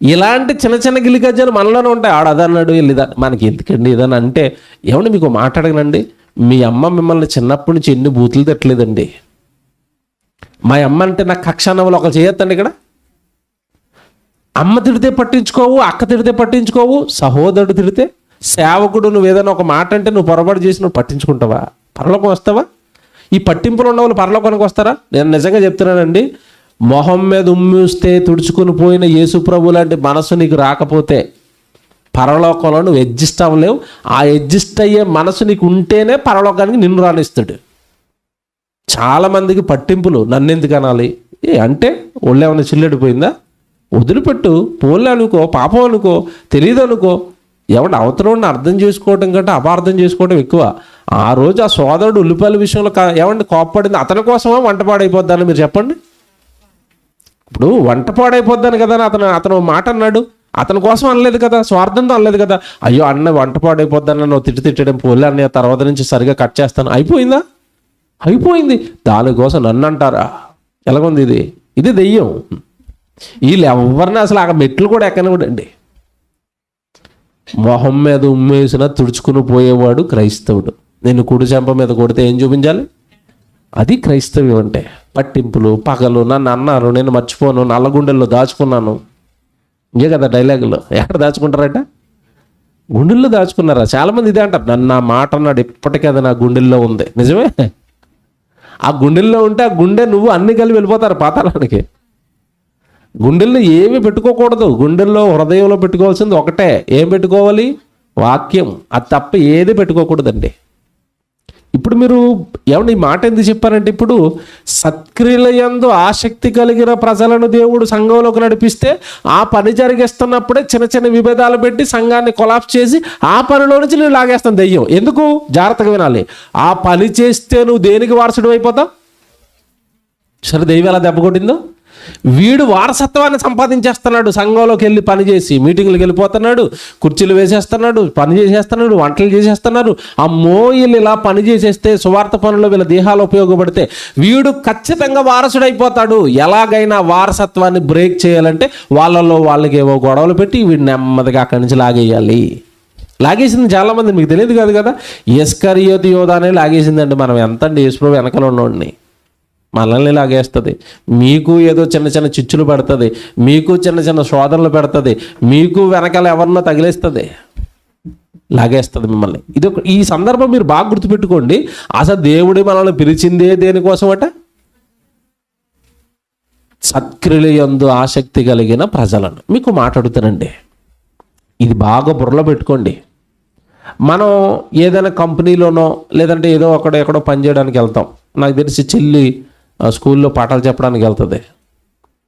ఇలాంటి చిన్న చిన్న గిలికజ్జాలు మనలోనే ఉంటాయి. ఆడ అదన్నాడు, ఇదా, మనకి ఎందుకండి ఇదని అంటే, ఏమండి మీకు మాట్లాడగనండి, మీ అమ్మ మిమ్మల్ని చిన్నప్పటి నుంచి ఎన్ని బూతులు తిట్టలేదండి. మా అమ్మ అంటే నాకు కక్షానవలు ఒకరు చేయొద్దండి. ఇక్కడ అమ్మ తిడితే పట్టించుకోవు, అక్క తిడితే పట్టించుకోవు, సహోదరుడు తిడితే, సేవకుడు నువ్వు ఏదైనా ఒక మాట అంటే నువ్వు పొరపాటు చేసి నువ్వు పట్టించుకుంటావా? పరలోకం వస్తావా? ఈ పట్టింపులు ఉన్న వాళ్ళు పరలోకానికి వస్తారా? నేను నిజంగా చెప్తున్నానండి, మొహం మీద ఉమ్మూస్తే తుడుచుకుని పోయిన యేసుప్రభు లాంటి మనసు నీకు రాకపోతే పరలోకంలో నువ్వు అడ్జస్ట్ అవ్వలేవు. ఆ అడ్జస్ట్ అయ్యే మనసు నీకు ఉంటేనే పరలోకానికి నిన్ను రానిస్తాడు. చాలామందికి పట్టింపులు, నన్నెందుకు అనాలి అంటే ఒళ్ళేమన్నా చిల్లడిపోయిందా, వదిలిపెట్టు, పోలే అనుకో, పాపం అనుకో, తెలియదు అనుకో. ఏమంటే అవతలని అర్థం చేసుకోవడం కంటే అపార్థం చేసుకోవడం ఎక్కువ. ఆ రోజు ఆ సోదరుడు ఉల్లిపాయల విషయంలో ఏమంటే కోప్పడింది అతని కోసమా వంట పాడైపోద్దని మీరు చెప్పండి. ఇప్పుడు వంట పాడైపోద్దాను కదా అతను మాట అన్నాడు, అతని కోసం అనలేదు కదా, స్వార్థంతో అనలేదు కదా. అయ్యో అన్న వంట పాడైపోద్దాను నువ్వు తిట్టడం, పోలే అన్న తర్వాత నుంచి సరిగా కట్ చేస్తాను, అయిపోయిందా? అయిపోయింది. దానికోసం నన్ను అంటారా? ఎలాగుంది ఇది? ఇది దెయ్యం. వీళ్ళు ఎవరిని అసలు ఆ మెట్లు కూడా ఎక్కనివ్వడండి. మొహం మీద ఉమ్మేసిన తుడుచుకుని పోయేవాడు క్రైస్తవుడు. నేను కుడి చెంప మీద కొడితే ఏం చూపించాలి? అది క్రైస్తవ్యం అంటే. పట్టింపులు, పగలు, నన్ను అన్నారు, నేను మర్చిపోను, నల్లగుండెల్లో దాచుకున్నాను. ఇంకే కదా డైలాగులు. ఎక్కడ దాచుకుంటారట? గుండెల్లో దాచుకున్నారా? చాలామంది ఇదే అంటారు, నన్ను నా మాట అన్నాడు, ఇప్పటికీ అది నా గుండెల్లో ఉంది. నిజమే. ఆ గుండెల్లో ఉంటే ఆ గుండె నువ్వు అన్ని కలిపి వెళ్ళిపోతారు పాతాళానికి. గుండెల్లో ఏమీ పెట్టుకోకూడదు. గుండెల్లో, హృదయంలో పెట్టుకోవాల్సింది ఒకటే. ఏం పెట్టుకోవాలి? వాక్యం. అది తప్ప ఏది పెట్టుకోకూడదండి. ఇప్పుడు మీరు ఏమన్నా ఈ మాట ఎందుకు చెప్పారంటే, ఇప్పుడు సత్క్రియలయందు ఆసక్తి కలిగిన ప్రజలను దేవుడు సంఘంలోకి నడిపిస్తే ఆ పని జరిగేస్తున్నప్పుడే చిన్న చిన్న విభేదాలు పెట్టి సంఘాన్ని కొలాప్స్ చేసి ఆ పనిలో నుంచి నేను లాగేస్తాను దెయ్యం. ఎందుకు? జాగ్రత్తగా వినాలి. ఆ పని చేస్తే నువ్వు దేనికి వారసుడు అయిపోతావు? సరే, దెయ్యం ఎలా దెబ్బ కొట్టిందో, వీడు వారసత్వాన్ని సంపాదించేస్తున్నాడు. సంఘంలోకి వెళ్ళి పని చేసి మీటింగ్లకు వెళ్ళిపోతున్నాడు, కుర్చీలు వేసేస్తున్నాడు, పని చేసేస్తున్నాడు, వంటలు చేసేస్తున్నారు. అమ్మో, వీళ్ళు ఇలా పని చేసేస్తే, సువార్త పనుల్లో వీళ్ళ దేహాలు ఉపయోగపడితే వీడు ఖచ్చితంగా వారసుడైపోతాడు. ఎలాగైనా వారసత్వాన్ని బ్రేక్ చేయాలంటే వాళ్ళలో వాళ్ళకి ఏవో గొడవలు పెట్టి వీడు నెమ్మదిగా అక్కడి నుంచి లాగేయాలి. లాగేసింది చాలామంది, మీకు తెలియదు కాదు కదా. ఇస్కరియోతు యోధా అనే లాగేసిందండి. మనం ఎంత అండి యేసుప్రభు వెనకాల ఉన్నోడిని, మనల్ని లాగేస్తుంది. మీకు ఏదో చిన్న చిన్న చిచ్చులు పెడుతుంది, మీకు చిన్న చిన్న శోధనలు పెడుతుంది, మీకు వెనకాల ఎవరినో తగిలేస్తుంది, లాగేస్తుంది మిమ్మల్ని. ఇది ఈ సందర్భం మీరు బాగా గుర్తుపెట్టుకోండి. అసలు దేవుడి మనల్ని పిలిచిందే దేనికోసం అట? సత్క్రియలయందు ఆసక్తి కలిగిన ప్రజలను. మీకు మాట్లాడుతానండి, ఇది బాగా బుర్రలో పెట్టుకోండి. మనం ఏదైనా కంపెనీలోనో లేదంటే ఏదో ఎక్కడో పని చేయడానికి వెళ్తాం. నాకు తెలిసి చెల్లి స్కూల్లో పాఠాలు చెప్పడానికి వెళ్తుంది,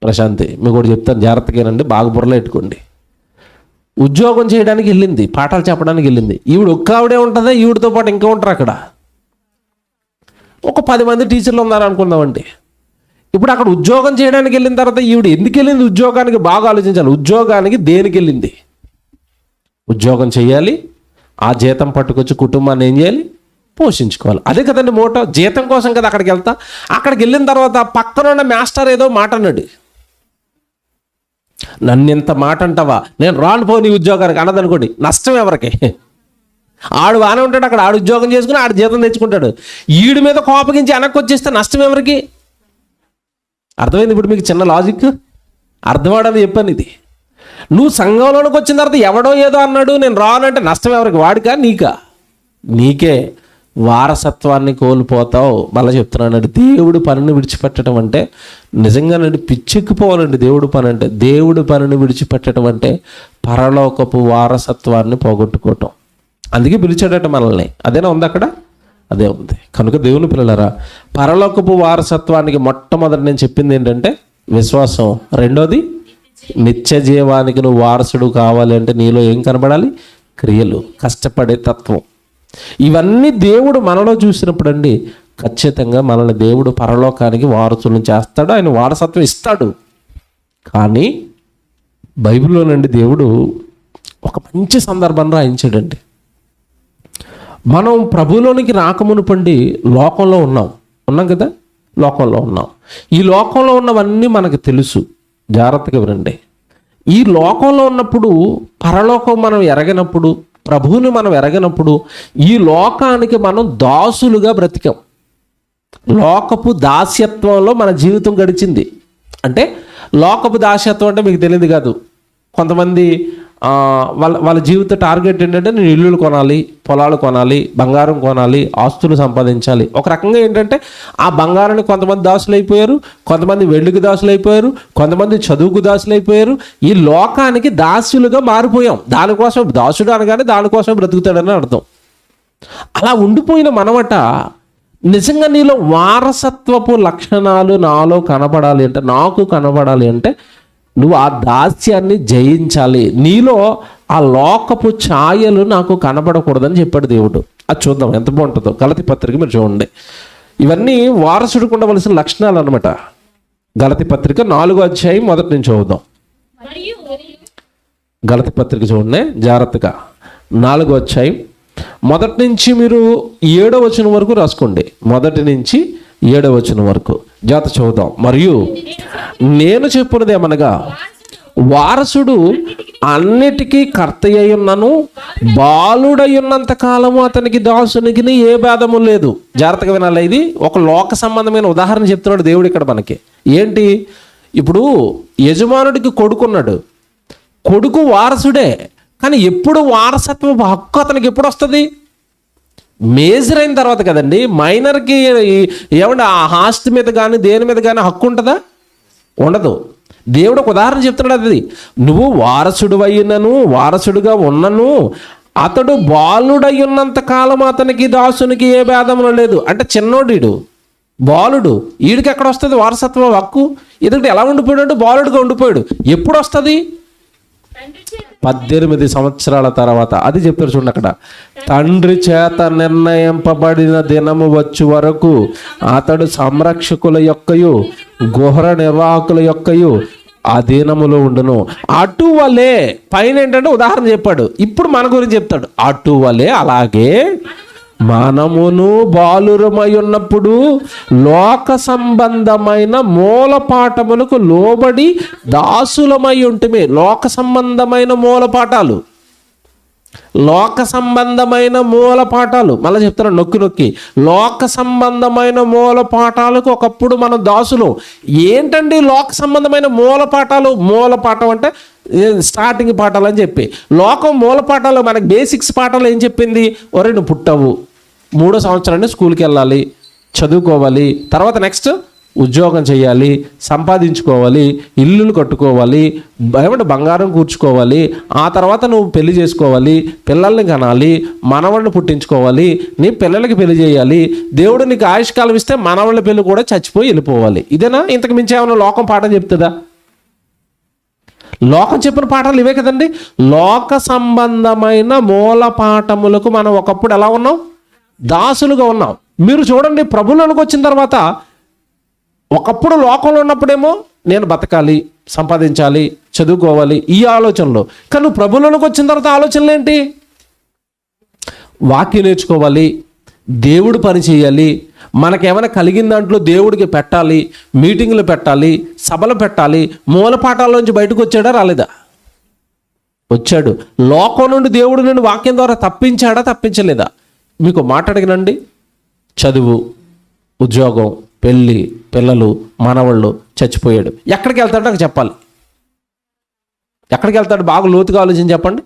ప్రశాంతి. మీకు కూడా చెప్తాను, జాగ్రత్తగానండి, బాగా బుర్రలో పెట్టుకోండి. ఉద్యోగం చేయడానికి వెళ్ళింది, పాఠాలు చెప్పడానికి వెళ్ళింది. ఈవిడ ఒక్క ఆవిడే ఉంటుందా? ఈవిడతో పాటు ఇంకా ఉంటారు అక్కడ ఒక 10 మంది టీచర్లు ఉన్నారు అనుకుందామండి. ఇప్పుడు అక్కడ ఉద్యోగం చేయడానికి వెళ్ళిన తర్వాత ఈవిడ ఎందుకు వెళ్ళింది ఉద్యోగానికి? బాగా ఆలోచించాలి. ఉద్యోగానికి దేనికి వెళ్ళింది? ఉద్యోగం చేయాలి, ఆ జీతం పట్టుకొచ్చి కుటుంబాన్ని ఏం చేయాలి? పోషించుకోవాలి. అదే కదండి మోటో. జీతం కోసం కదా అక్కడికి వెళ్తా. అక్కడికి వెళ్ళిన తర్వాత పక్కన ఉన్న మాస్టర్ ఏదో మాట అన్నాడు, నన్ను ఇంత మాట అంటావా, నేను రాను పో నీ ఉద్యోగానికి అన్నదనుకోండి, నష్టం ఎవరికి? ఆడు బాగానే ఉంటాడు అక్కడ, ఆడు ఉద్యోగం చేసుకుని ఆడు జీతం తెచ్చుకుంటాడు. ఈడి మీద కోపగించి వెనక్కి వచ్చేస్తే నష్టం ఎవరికి? అర్థమైంది ఇప్పుడు మీకు చిన్న లాజిక్? అర్థమవడానికి చెప్పాను ఇది. నువ్వు సంఘంలోనికి వచ్చిన తర్వాత ఎవడో ఏదో అన్నాడు, నేను రానంటే నష్టం ఎవరికి? వాడికా నీకా? నీకే. వారసత్వాన్ని కోల్పోతావు. మళ్ళీ చెప్తున్నానండి, దేవుడి పనిని విడిచిపెట్టడం అంటే నిజంగానండి పిచ్చెక్కిపోవాలండి. దేవుడి పని అంటే, దేవుడి పనిని విడిచిపెట్టడం అంటే పరలోకపు వారసత్వాన్ని పోగొట్టుకోవటం. అందుకే పిలిచాడట మనల్ని. అదేనా ఉంది అక్కడ? అదే ఉంది. కనుక దేవుని పిల్లలారా, పరలోకపు వారసత్వానికి మొట్టమొదటి నేను చెప్పింది ఏంటంటే విశ్వాసం. రెండోది నిత్య జీవానికి నువ్వు వారసుడు కావాలి అంటే నీలో ఏం కనబడాలి? క్రియలు, కష్టపడే తత్వం. ఇవన్నీ దేవుడు మనలో చూసినప్పుడు అండి ఖచ్చితంగా మనల్ని దేవుడు పరలోకానికి వారసులను చేస్తాడు, ఆయన వారసత్వం ఇస్తాడు. కానీ బైబిల్లో నుండి దేవుడు ఒక మంచి సందర్భం రాయించాడండి. మనం ప్రభువులోనికి రాకమునుపండి లోకంలో ఉన్నాం కదా, లోకంలో ఉన్నాం. ఈ లోకంలో ఉన్నవన్నీ మనకు తెలుసు. జాగ్రత్తగా వినండి. ఈ లోకంలో ఉన్నప్పుడు పరలోకం మనం ఎరగనప్పుడు, ప్రభువుని మనం ఎరగనప్పుడు ఈ లోకానికి మనం దాసులుగా బ్రతికాం. లోకపు దాస్యత్వంలో మన జీవితం గడిచింది. అంటే లోకపు దాస్యత్వం అంటే మీకు తెలియదు కాదు. కొంతమంది వాళ్ళ జీవిత టార్గెట్ ఏంటంటే నేను ఇల్లులు కొనాలి, పొలాలు కొనాలి, బంగారం కొనాలి, ఆస్తులు సంపాదించాలి. ఒక రకంగా ఏంటంటే ఆ బంగారానికి కొంతమంది దాసులు అయిపోయారు, కొంతమంది వెండికి దాసులు అయిపోయారు, కొంతమంది చదువుకు దాసులు అయిపోయారు. ఈ లోకానికి దాసులుగా మారిపోయాం. దానికోసం దాసుడు అనగానే దానికోసం బ్రతుకుతాడని అర్థం. అలా ఉండిపోయిన మనమట నిజంగా నీలో వారసత్వపు లక్షణాలు నాలో కనపడాలి అంటే, నాకు కనపడాలి అంటే నువ్వు ఆ దాస్యాన్ని జయించాలి. నీలో ఆ లోకపు ఛాయలు నాకు కనబడకూడదని చెప్పాడు దేవుడు. అది చూద్దాం ఎంత బాగుంటుందో. గలతీ పత్రిక మీరు చూడండి. ఇవన్నీ వారసుడికి ఉండవలసిన లక్షణాలు అనమాట. గలతీ పత్రిక 4వ అధ్యాయం మొదటి నుంచి చదువుదాం. గలతీ పత్రిక చూడండి జాగ్రత్తగా. 4వ అధ్యాయం మొదటి నుంచి మీరు 7వ వచనం వరకు రాసుకోండి. మొదటి నుంచి 7వ వచనం వరకు జాగ్రత్త చదువుదాం. మరియు నేను చెప్పున్నది ఏమనగా, వారసుడు అన్నిటికీ కర్త అయి ఉన్నను, బాలుడై ఉన్నంత కాలము అతనికి దాసునికి ఏ భేదము లేదు. జాగ్రత్తగా వినాలి. ఇది ఒక లోక సంబంధమైన ఉదాహరణ చెప్తున్నాడు దేవుడు ఇక్కడ మనకి. ఏంటి? ఇప్పుడు యజమానుడికి కొడుకున్నాడు, కొడుకు వారసుడే. కానీ ఎప్పుడు వారసత్వ హక్కు అతనికి ఎప్పుడు వస్తుంది? మేజర్ అయిన తర్వాత కదండి. మైనర్కి ఏమంటే ఆ ఆస్తి మీద కానీ దేని మీద కానీ హక్కు ఉంటుందా? ఉండదు. దేవుడు ఒక ఉదాహరణ చెప్తున్నాడు. అది నువ్వు వారసుడు అయినను, వారసుడుగా ఉన్నను, అతడు బాలుడై ఉన్నంత కాలం అతనికి దాసునికి ఏ భేదములు లేదు. అంటే చిన్నోడు, బాలుడు, వీడికి ఎక్కడ వస్తుంది వారసత్వ హక్కు? ఎందుకంటే ఎలా ఉండిపోయాడు? బాలుడుగా ఉండిపోయాడు. ఎప్పుడు వస్తుంది? 18 సంవత్సరాల తర్వాత. అది చెప్తారు చూడండి అక్కడ. తండ్రి చేత నిర్ణయింపబడిన దినము వచ్చు వరకు అతడు సంరక్షకుల యొక్కయు గృహ నిర్వాహకుల యొక్కయు అధీనములో ఉండును. అటువలే పైన ఏంటంటే ఉదాహరణ చెప్పాడు. ఇప్పుడు మన గురించి చెప్తాడు. అటువలే అలాగే మనమును బాలురమై ఉన్నప్పుడు లోక సంబంధమైన మూలపాఠములకు లోబడి దాసులమై ఉంటమే. లోక సంబంధమైన మూలపాఠాలు, లోక సంబంధమైన మూలపాఠాలు. మళ్ళీ చెప్తాను నొక్కి నొక్కి. లోక సంబంధమైన మూలపాఠాలకు ఒకప్పుడు మనం దాసులు. ఏంటండి లోక సంబంధమైన మూలపాఠాలు? మూలపాఠం అంటే స్టార్టింగ్ పాఠాలు అని చెప్పి. లోకం మూలపాఠాలు మనకి బేసిక్స్ పాఠాలు ఏం చెప్పింది? ఒరే నువ్వు పుట్టవు, 3వ సంవత్సరాన్ని స్కూల్కి వెళ్ళాలి, చదువుకోవాలి, తర్వాత నెక్స్ట్ ఉద్యోగం చేయాలి, సంపాదించుకోవాలి, ఇల్లులు కట్టుకోవాలి, ఏమంటే బంగారం కూర్చుకోవాలి, ఆ తర్వాత నువ్వు పెళ్లి చేసుకోవాలి, పిల్లల్ని కనాలి, మనవాళ్ళని పుట్టించుకోవాలి, నీ పిల్లలకి పెళ్లి చేయాలి, దేవుడు నీకు ఆయుష్కాలం ఇస్తే మనవాళ్ళ పెళ్లి కూడా చచ్చిపోయి వెళ్ళిపోవాలి. ఇదేనా? ఇంతకు మించి ఏమైనా లోకం పాఠం చెప్తుందా? లోకం చెప్పిన పాఠాలు ఇవే కదండి. లోక సంబంధమైన మూల పాఠములకు మనం ఒకప్పుడు ఎలా ఉన్నాం? దాసులుగా ఉన్నాం. మీరు చూడండి, ప్రభువులోనికి వచ్చిన తర్వాత ఒకప్పుడు లోకంలో ఉన్నప్పుడేమో నేను బతకాలి, సంపాదించాలి, చదువుకోవాలి, ఈ ఆలోచనలు. కానీ నువ్వు ప్రభువులోనికి వచ్చిన తర్వాత ఆలోచనలు ఏంటి? వాక్యం నేర్చుకోవాలి, దేవుడు పని చేయాలి, మనకేమైనా కలిగిన దాంట్లో దేవుడికి పెట్టాలి, మీటింగులు పెట్టాలి, సభలు పెట్టాలి. మూలపాఠాల్లోంచి బయటకు వచ్చాడా రాలేదా? వచ్చాడు. లోకం నుండి దేవుడు నుండి వాక్యం ద్వారా తప్పించాడా తప్పించలేదా? మీకు మాట అడిగినండి. చదువు, ఉద్యోగం, పెళ్ళి, పిల్లలు, మనవాళ్ళు, చచ్చిపోయాడు. ఎక్కడికి వెళ్తాడో నాకు చెప్పాలి. ఎక్కడికి వెళ్తాడు? బాగా లోతుగా ఆలోచించి చెప్పండి.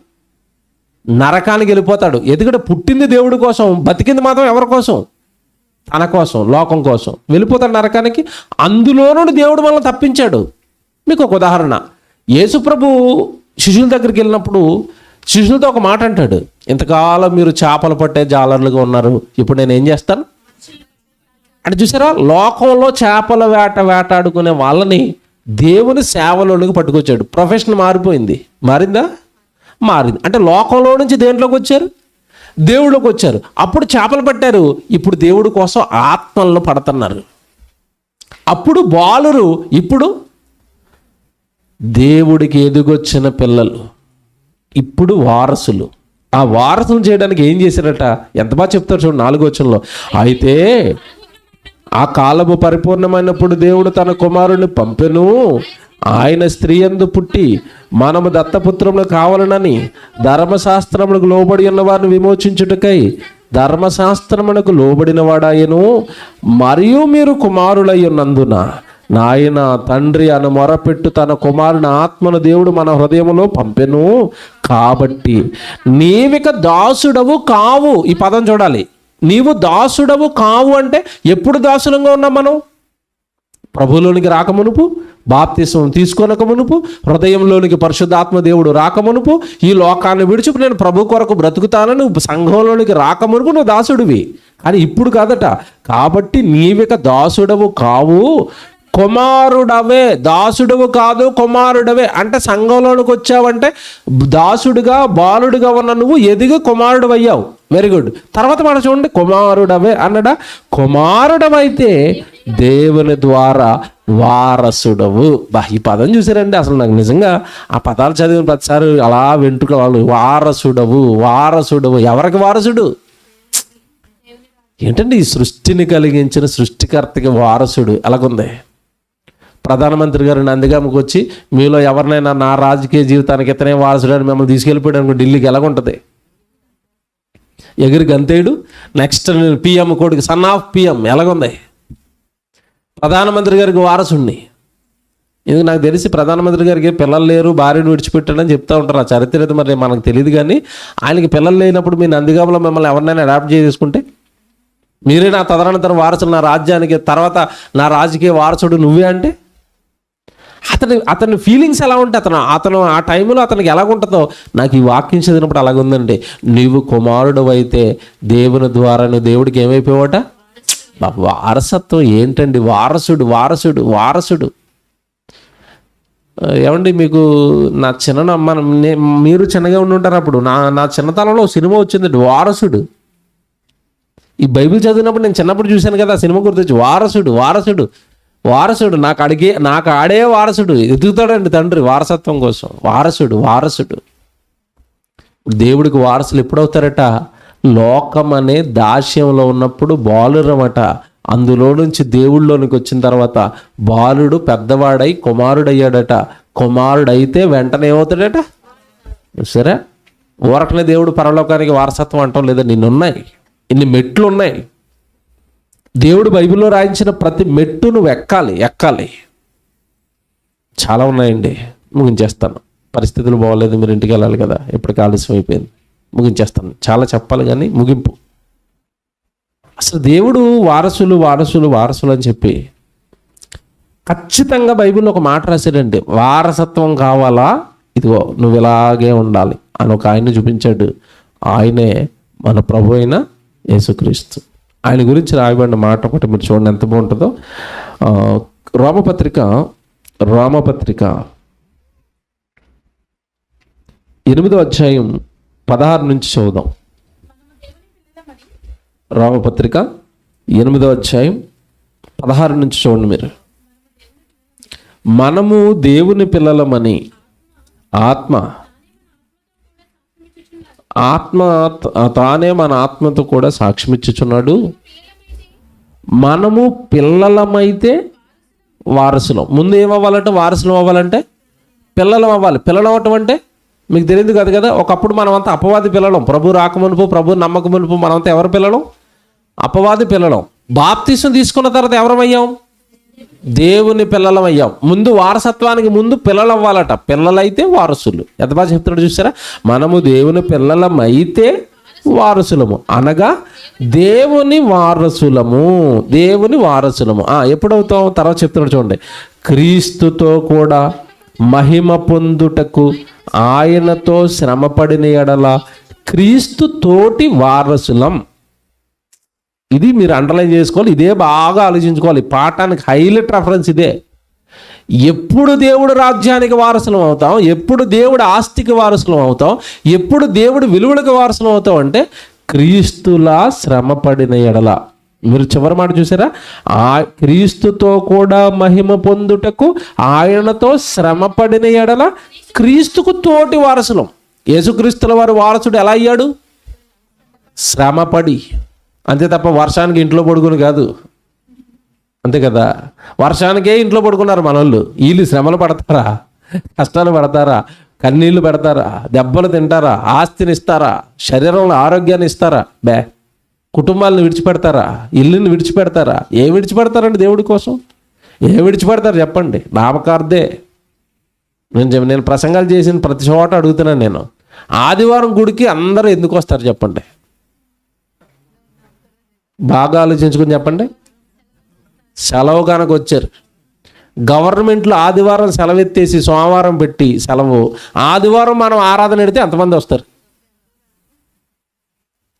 నరకానికి వెళ్ళిపోతాడు. ఎందుకంటే పుట్టింది దేవుడి కోసం, బతికింది మాత్రం ఎవరి కోసం? తన కోసం, లోకం కోసం. వెళ్ళిపోతాడు నరకానికి. అందులో నుండి దేవుడు మనల్ని తప్పించాడు. మీకు ఒక ఉదాహరణ. యేసుప్రభు శిష్యుల దగ్గరికి వెళ్ళినప్పుడు శిష్యులతో ఒక మాట అంటాడు, ఇంతకాలం మీరు చేపలు పట్టే జాలర్లుగా ఉన్నారు, ఇప్పుడు నేను ఏం చేస్తాను అంటే చూసారా, లోకంలో చేపల వేటాడుకునే వాళ్ళని దేవుని సేవలోనికి పట్టుకొచ్చాడు. ప్రొఫెషన్ మారిపోయింది. మారిందా? మారింది. అంటే లోకంలో నుంచి దేంట్లోకి వచ్చారు? దేవుడిలోకి వచ్చారు. అప్పుడు చేపలు పట్టారు, ఇప్పుడు దేవుడి కోసం ఆత్మలను పడుతున్నారు. అప్పుడు బాలురు, ఇప్పుడు దేవుడికి ఎదుగొచ్చిన పిల్లలు, ఇప్పుడు వారసులు. ఆ వారసులు చేయడానికి ఏం చేశారట? ఎంత బాగా చెప్తారు చూడండి 4వ వచనంలో. అయితే ఆ కాలము పరిపూర్ణమైనప్పుడు దేవుడు తన కుమారుని పంపెను. ఆయన స్త్రీ యందు పుట్టి మనము దత్తపుత్రములు కావాలనని ధర్మశాస్త్రములకు లోబడి ఉన్న వారిని విమోచించుటకై ధర్మశాస్త్రమునకు లోబడిన వాడాయను. మరియు మీరు కుమారులై ఉన్నందున నాయన తండ్రి అని మొరపెట్టు తన కుమారుని ఆత్మను దేవుడు మన హృదయంలో పంపెను. కాబట్టి నీవిక దాసుడవు కావు. ఈ పదం చూడాలి. నీవు దాసుడవు కావు అంటే ఎప్పుడు దాసులంగా ఉన్నాం మనం? ప్రభువులోనికి రాకమునుపు, బాప్తిసం తీసుకొనక మునుపు, హృదయంలోనికి పరిశుద్ధాత్మ దేవుడు రాకమునుపు, ఈ లోకాన్ని విడిచి నేను ప్రభు కొరకు బ్రతుకుతానని సంఘంలోనికి రాకమునుపు నువ్వు దాసుడివి. కానీ ఇప్పుడు కాదట. కాబట్టి నీవిక దాసుడవు కావు, కుమారుడవే. దాసుడువు కాదు, కుమారుడవే. అంటే సంఘంలోనికి వచ్చావంటే దాసుడుగా బాలుడుగా ఉన్న నువ్వు ఎదిగి కుమారుడు అయ్యావు. Very good. తర్వాత మనం చూడండి, కుమారుడవే అన్నడా. కుమారుడవైతే దేవుని ద్వారా వారసుడవు. ఈ పదం చూసారండి, అసలు నాకు నిజంగా ఆ పదాలు చదివిన ప్రతిసారి అలా వెంట్రుకలు. వారసుడవు, వారసుడవు. ఎవరికి వారసుడు? ఏంటంటే ఈ సృష్టిని కలిగించిన సృష్టికర్తకి వారసుడు. ఎలాగుంది? ప్రధానమంత్రి గారు నందిగామకు వచ్చి మీలో ఎవరినైనా నా రాజకీయ జీవితానికి ఇతనే వారసుడు అని మిమ్మల్ని తీసుకెళ్ళిపోయాడు అనుకో, ఢిల్లీకి ఎలాగుంటుంది? ఎగిరి గంతేడు. నెక్స్ట్ పిఎం కొడుకు, సన్ ఆఫ్ పిఎం. ఎలాగుంది? ప్రధానమంత్రి గారికి వారసుడిని. ఇది నాకు తెలిసి ప్రధానమంత్రి గారికి పిల్లలు లేరు, భార్యను విడిచిపెట్టాడని చెప్తూ ఉంటారు. ఆ చరిత్ర అయితే మరి మనకు తెలియదు. కానీ ఆయనకి పిల్లలు లేనప్పుడు మీ నందిగామలో మిమ్మల్ని ఎవరినైనా అడాప్ట్ చేసుకుంటే మీరే నా తదనంతర వారసుడు, నా రాజ్యానికి తర్వాత నా రాజకీయ వారసుడు నువ్వే అంటే అతని ఫీలింగ్స్ ఎలా ఉంటాయి? అతను ఆ టైంలో అతనికి ఎలాగుంటుందో నాకు ఈ వాక్యం చదివినప్పుడు అలాగుందండి. నీవు కుమారుడు అయితే దేవుని ద్వారా నువ్వు దేవుడికి ఏమైపోయావట? వారసత్వం ఏంటండి? వారసుడు, వారసుడు, వారసుడు. ఏమండి, మీకు నా మీరు చిన్నగా ఉండి ఉంటారు. అప్పుడు నా చిన్నతనంలో సినిమా వచ్చింది వారసుడు. ఈ బైబిల్ చదివినప్పుడు నేను చిన్నప్పుడు చూశాను కదా, సినిమా గుర్తొచ్చి వారసుడు, వారసుడు, వారసుడు. నాకు ఆడే వారసుడు ఎదుగుతాడండి తండ్రి వారసత్వం కోసం. వారసుడు, వారసుడు. దేవుడికి వారసులు ఎప్పుడవుతారట? లోకం అనే దాస్యంలో ఉన్నప్పుడు బాలురమట. అందులో నుంచి దేవుళ్ళలోనికి వచ్చిన తర్వాత బాలుడు పెద్దవాడై కుమారుడయ్యాడట. కుమారుడైతే వెంటనే ఏమవుతాడట? సరే, ఊరకనే దేవుడు పరలోకానికి వారసత్వం అంటాం లేదా? నిన్నున్నాయి, ఇన్ని మెట్లు ఉన్నాయి. దేవుడు బైబిల్లో రాయించిన ప్రతి మెట్టు నువ్వు ఎక్కాలి. చాలా ఉన్నాయండి. ముగించేస్తాను. పరిస్థితులు బాగోలేదు, మీరు ఇంటికి వెళ్ళాలి కదా, ఎప్పటికీ ఆలస్యం అయిపోయింది. ముగించేస్తాను. చాలా చెప్పాలి కానీ ముగింపు. అసలు దేవుడు వారసులు వారసులు వారసులు అని చెప్పి ఖచ్చితంగా బైబిల్లో ఒక మాట రాశాడండి. వారసత్వం కావాలా? ఇదిగో నువ్వు ఇలాగే ఉండాలి అని ఒక ఆయన్ని చూపించాడు. ఆయనే మన ప్రభు అయిన యేసుక్రీస్తు. ఆయన గురించి రాయబడిన మాట ఒకటి మీరు చూడండి ఎంత బాగుంటుందో. రోమపత్రిక 8వ అధ్యాయం 16 నుంచి చదువుదాం. రోమపత్రిక 8వ అధ్యాయం 16 నుంచి చూడండి మీరు. మనము దేవుని పిల్లలమని ఆత్మ తానే మన ఆత్మతో కూడా సాక్ష్యమిచ్చుచున్నాడు. మనము పిల్లలమైతే వారసులం. ముందు ఏమవ్వాలంటే వారసులం అవ్వాలంటే పిల్లలం అవ్వాలి. పిల్లలం అవ్వటం అంటే మీకు తెలియదు కదా. ఒకప్పుడు మనమంతా అపవాది పిల్లలం. ప్రభు రాకమునుపు, ప్రభు నమ్మకమునుపు మనమంతా ఎవరు పిల్లలం? అపవాది పిల్లలం. బాప్తిసం తీసుకున్న తర్వాత ఎవరమయ్యాం? దేవుని పిల్లలం అయ్యాం. ముందు వారసత్వానికి ముందు పిల్లలు అవ్వాలట. పిల్లలైతే వారసులు. ఎంత బాగా చెప్తున్నాడు చూసారా? మనము దేవుని పిల్లలమైతే వారసులము, అనగా దేవుని వారసులము. దేవుని వారసులము ఎప్పుడవుతాం? తర్వాత చెప్తున్నాడు చూడండి. క్రీస్తుతో కూడా మహిమ పొందుటకు ఆయనతో శ్రమపడిన ఎడల క్రీస్తు తోటి వారసులం. ఇది మీరు అండర్లైన్ చేసుకోవాలి, ఇదే బాగా ఆలోచించుకోవాలి. పాఠానికి హైలైట్ రెఫరెన్స్ ఇదే. ఎప్పుడు దేవుడు రాజ్యానికి వారసులం అవుతాం, ఎప్పుడు దేవుడు ఆస్తికి వారసులం అవుతాం, ఎప్పుడు దేవుడు విలువలకు వారసులం అవుతాం అంటే క్రీస్తులా శ్రమపడిన ఎడల. మీరు చివరి మాట చూసారా? క్రీస్తుతో కూడా మహిమ పొందుటకు ఆయనతో శ్రమపడిన ఎడల క్రీస్తుకు తోటి వారసులం. యేసుక్రీస్తుల వారి వారసుడు ఎలా అయ్యాడు? శ్రమపడి. అంతే తప్ప వర్షానికి ఇంట్లో పడుకుని కాదు. అంతే కదా, వర్షానికే ఇంట్లో పడుకున్నారు మనోళ్ళు. వీళ్ళు శ్రమలు పడతారా? కష్టాలు పడతారా? కన్నీళ్లు పెడతారా? దెబ్బలు తింటారా? ఆస్తిని ఇస్తారా? శరీరంలో ఆరోగ్యాన్ని ఇస్తారా? కుటుంబాలను విడిచిపెడతారా? ఇల్లుని విడిచిపెడతారా? ఏం విడిచిపెడతారండి దేవుడి కోసం? ఏం విడిచిపెడతారు చెప్పండి? నామకార్థే. నేను ప్రసంగాలు చేసిన ప్రతి చోట అడుగుతున్నాను నేను, ఆదివారం గుడికి అందరూ ఎందుకు వస్తారు చెప్పండి? బాగా ఆలోచించుకుని చెప్పండి. సెలవు కనుక వచ్చారు. గవర్నమెంట్లో ఆదివారం సెలవు ఎత్తేసి సోమవారం పెట్టి సెలవు, ఆదివారం మనం ఆరాధన పెడితే ఎంతమంది వస్తారు?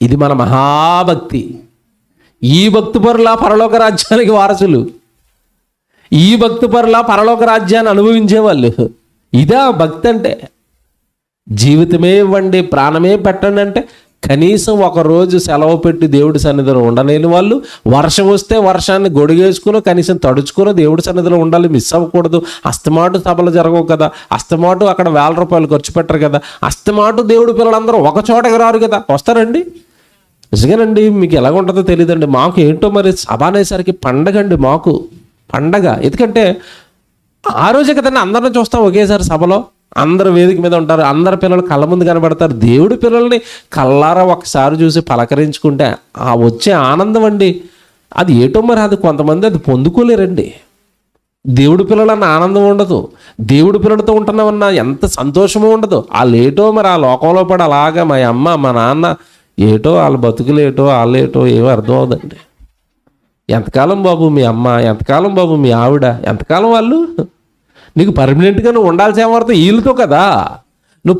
ఇది మన మహాభక్తి. ఈ భక్తి పరుల పరలోక రాజ్యానికి వారసులు, ఈ భక్తి పరుల పరలోక రాజ్యాన్ని అనుభవించేవాళ్ళు. ఇదా భక్తి అంటే. జీవితమే ఇవ్వండి, ప్రాణమే పెట్టండి అంటే కనీసం ఒకరోజు సెలవు పెట్టి దేవుడి సన్నిధిలో ఉండలేని వాళ్ళు, వర్షం వస్తే వర్షాన్ని గొడుగేసుకుని కనీసం తడుచుకుని దేవుడి సన్నిధిలో ఉండాలి, మిస్ అవ్వకూడదు. అస్తమాటు సభలు జరగవు కదా, అస్తమాటు అక్కడ ₹1000 ఖర్చు పెట్టరు కదా, అస్తమాటు దేవుడి పిల్లలందరూ ఒక చోటకి రారు కదా. వస్తారండి? నిజంగానండి. మీకు ఎలాగ ఉంటుందో తెలియదండి. మాకు ఏంటో మరి సభ అనేసరికి పండగ అండి. మాకు పండగ. ఎందుకంటే ఆ రోజే కదండి అందరిని చూస్తాం ఒకేసారి సభలో. అందరు వేదిక మీద ఉంటారు, అందరి పిల్లలు కళ్ళ ముందు కనబడతారు. దేవుడి పిల్లల్ని కళ్ళారా ఒకసారి చూసి పలకరించుకుంటే ఆ వచ్చే ఆనందం అండి, అది ఏటో మరి అది కొంతమంది అది పొందుకోలేరండి. దేవుడి పిల్లలన్న ఆనందం ఉండదు, దేవుడి పిల్లలతో ఉంటున్నామన్నా ఎంత సంతోషమో ఉండదు. వాళ్ళు ఏటో మరి ఆ లోకంలో పడి అలాగా మా అమ్మ మా నాన్న ఏటో వాళ్ళ బతుకులు ఏటో వాళ్ళు ఏటో ఏమో అర్థం అవుదండి. ఎంతకాలం బాబు మీ అమ్మ, ఎంతకాలం బాబు మీ ఆవిడ, ఎంతకాలం వాళ్ళు? నీకు పర్మనెంట్గా నువ్వు ఉండాల్సి ఏమర్థం? వీళ్ళతో కదా. నువ్వు